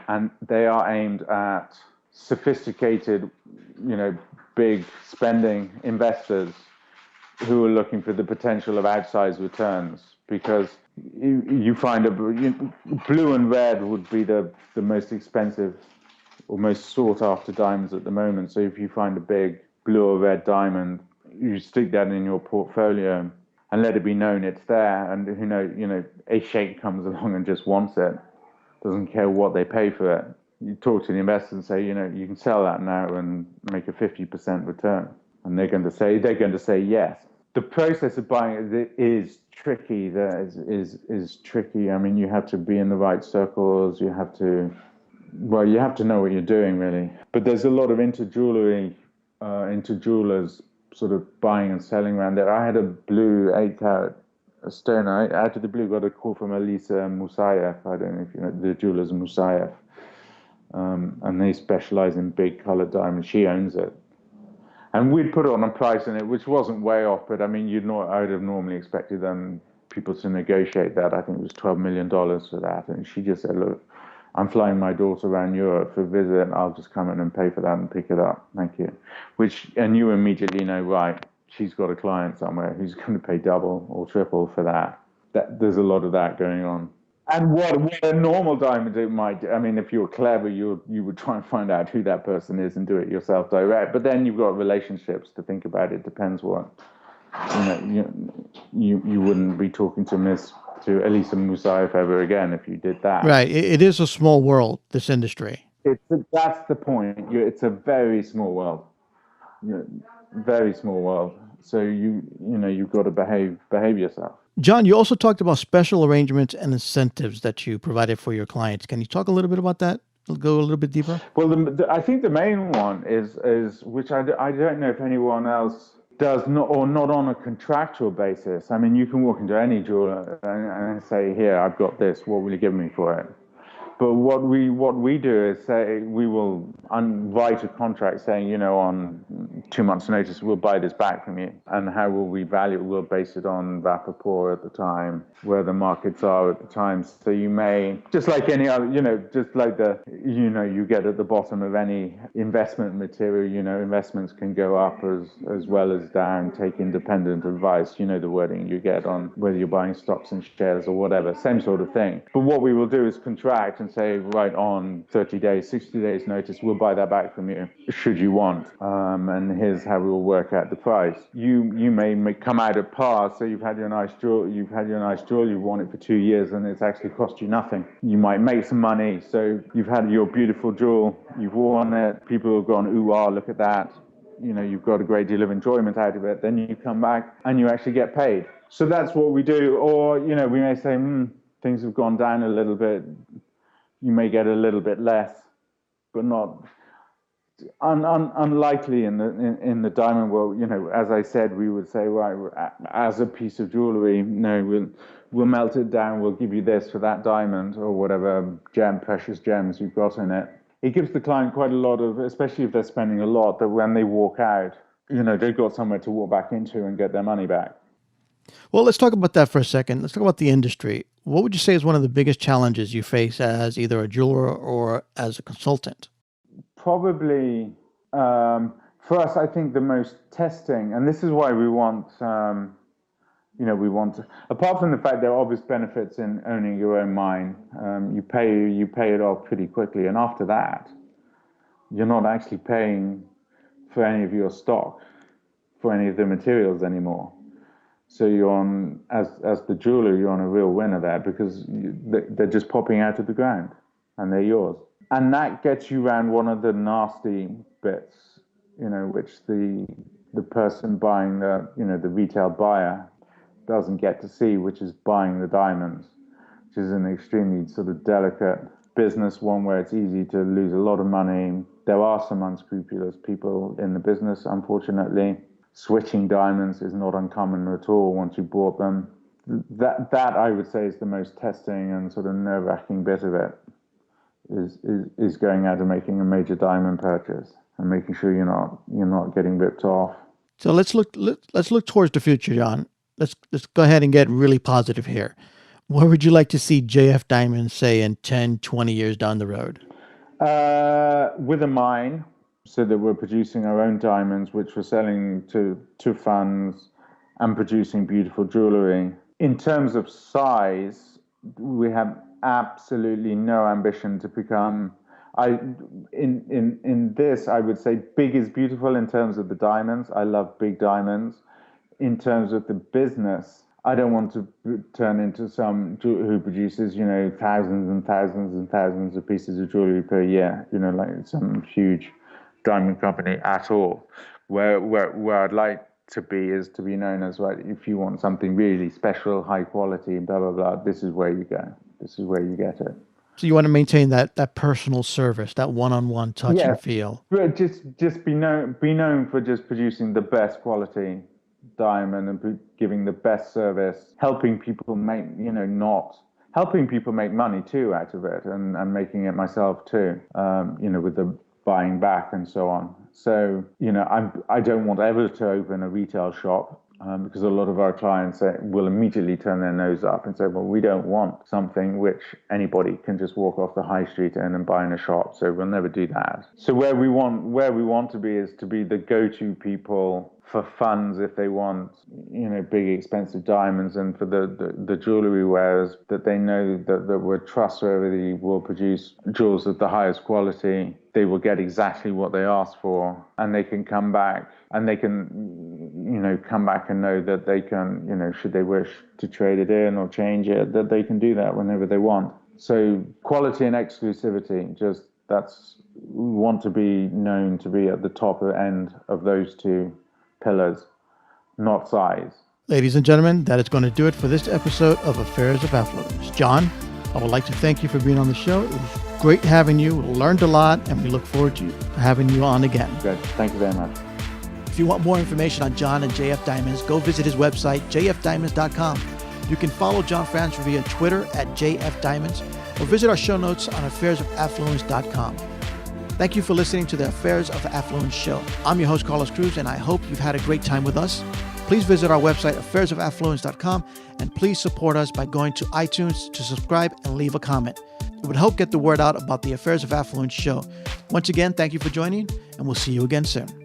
and they are aimed at sophisticated, big spending investors who are looking for the potential of outsized returns, because you find blue and red would be the most expensive or most sought after diamonds at the moment. So if you find a big blue or red diamond, you stick that in your portfolio and let it be known it's there. And who knows, a sheikh comes along and just wants it, doesn't care what they pay for it. You talk to the investor and say, you can sell that now and make a 50% return, and they're going to say yes. The process of buying it is tricky. Is tricky. I mean, you have to be in the right circles. You have to know what you're doing, really. But there's a lot of jewelers sort of buying and selling around there. I had a blue 8-carat stone. I out of the blue got a call from Elisa Musayev. I don't know if you know the jewelers Musayev. And they specialize in big colored diamonds. She owns it. And we'd put on a price in it, which wasn't way off, but I mean, I would have normally expected people to negotiate that. I think it was $12 million for that. And she just said, look, I'm flying my daughter around Europe for a visit, and I'll just come in and pay for that and pick it up. Thank you. And you immediately know, right, she's got a client somewhere who's going to pay double or triple for that. There's a lot of that going on. And what a normal diamond it might do. I mean, if you were clever, you would try and find out who that person is and do it yourself direct. But then you've got relationships to think about. It depends what you wouldn't be talking to Elisa Musayev ever again if you did that. Right. It is a small world, this industry. That's the point. It's a very small world. Very small world. So you've got to behave yourself. John, you also talked about special arrangements and incentives that you provided for your clients. Can you talk a little bit about that? We'll go a little bit deeper. Well, I think the main one is which I don't know if anyone else does, not on a contractual basis. I mean, you can walk into any jeweler and say, here, I've got this. What will you give me for it? But what we do is say we will write a contract saying, on 2 months' notice, we'll buy this back from you. And how will we value it? We'll base it on rapport at the time, where the markets are at the time. So you may, just like any other, just like you get at the bottom of any investment material, investments can go up as well as down. Take independent advice, the wording you get on whether you're buying stocks and shares or whatever, same sort of thing. But what we will do is contract and say, right on 30 days, 60 days notice, we'll buy that back from you, should you want. And here's how we will work out the price. You may come out at par, so you've had your nice jewel, you've worn it for 2 years, and it's actually cost you nothing. You might make some money, so you've had your beautiful jewel, you've worn it, people have gone, ooh, ah, look at that. You've got a great deal of enjoyment out of it. Then you come back and you actually get paid. So that's what we do. Or, we may say, things have gone down a little bit. You may get a little bit less, but not unlikely in the diamond world. As I said, we would say, right, as a piece of jewelry, we'll melt it down. We'll give you this for that diamond or whatever precious gems you've got in it. It gives the client quite a lot of, especially if they're spending a lot, that when they walk out, they've got somewhere to walk back into and get their money back. Well, let's talk about that for a second. Let's talk about the industry. What would you say is one of the biggest challenges you face as either a jeweler or as a consultant? Probably, for us, I think the most testing, and this is why we want, apart from the fact there are obvious benefits in owning your own mine, you pay it off pretty quickly. And after that, you're not actually paying for any of your stock, for any of the materials anymore. So you're on, as the jeweler, you're on a real winner there because they're just popping out of the ground and they're yours. And that gets you around one of the nasty bits, which the person buying the retail buyer doesn't get to see, which is buying the diamonds, which is an extremely sort of delicate business, one where it's easy to lose a lot of money. There are some unscrupulous people in the business, unfortunately. Switching diamonds is not uncommon at all once you bought them. That I would say is the most testing and sort of nerve-wracking bit of it, is going out and making a major diamond purchase and making sure you're not getting ripped off. So let's look towards the future, John. Let's go ahead and get really positive here. Where would you like to see JF Diamonds, say, in 10, 20 years down the road? With a mine, so that we're producing our own diamonds, which we're selling to funds and producing beautiful jewelry. In terms of size, we have absolutely no ambition to become... In this, I would say big is beautiful in terms of the diamonds. I love big diamonds. In terms of the business, I don't want to turn into some who produces, thousands and thousands and thousands of pieces of jewelry per year, like some huge diamond company at all. Where I'd like to be is to be known as, right, if you want something really special, high quality, blah, blah, blah, this is where you go. This is where you get it. So you want to maintain that personal service, that one-on-one touch and feel. But just be known for just producing the best quality diamond and giving the best service, helping people make, helping people make money too out of it, and making it myself too, with the buying back and so on. So, I don't want ever to open a retail shop because a lot of our clients will immediately turn their nose up and say, well, we don't want something which anybody can just walk off the high street and buy in a shop. So we'll never do that. So where we want to be is to be the go-to people for funds if they want, big expensive diamonds, and for the jewelry wearers that they know that we're trustworthy, will produce jewels of the highest quality. They will get exactly what they ask for, and they can come back and they can, come back and know that they can, should they wish to trade it in or change it, that they can do that whenever they want. So quality and exclusivity, we want to be known to be at the top end of those two pillars, not size. Ladies and gentlemen, that is going to do it for this episode of Affairs of Affluence. John, I would like to thank you for being on the show. It was great having you. We learned a lot, and we look forward to having you on again. Good. Thank you very much. If you want more information on John and JF Diamonds, go visit his website, jfdiamonds.com. You can follow John Franz via Twitter at jfdiamonds, or visit our show notes on affairsofaffluence.com. Thank you for listening to the Affairs of Affluence show. I'm your host, Carlos Cruz, and I hope you've had a great time with us. Please visit our website, affairsofaffluence.com, and please support us by going to iTunes to subscribe and leave a comment. It would help get the word out about the Affairs of Affluence show. Once again, thank you for joining, and we'll see you again soon.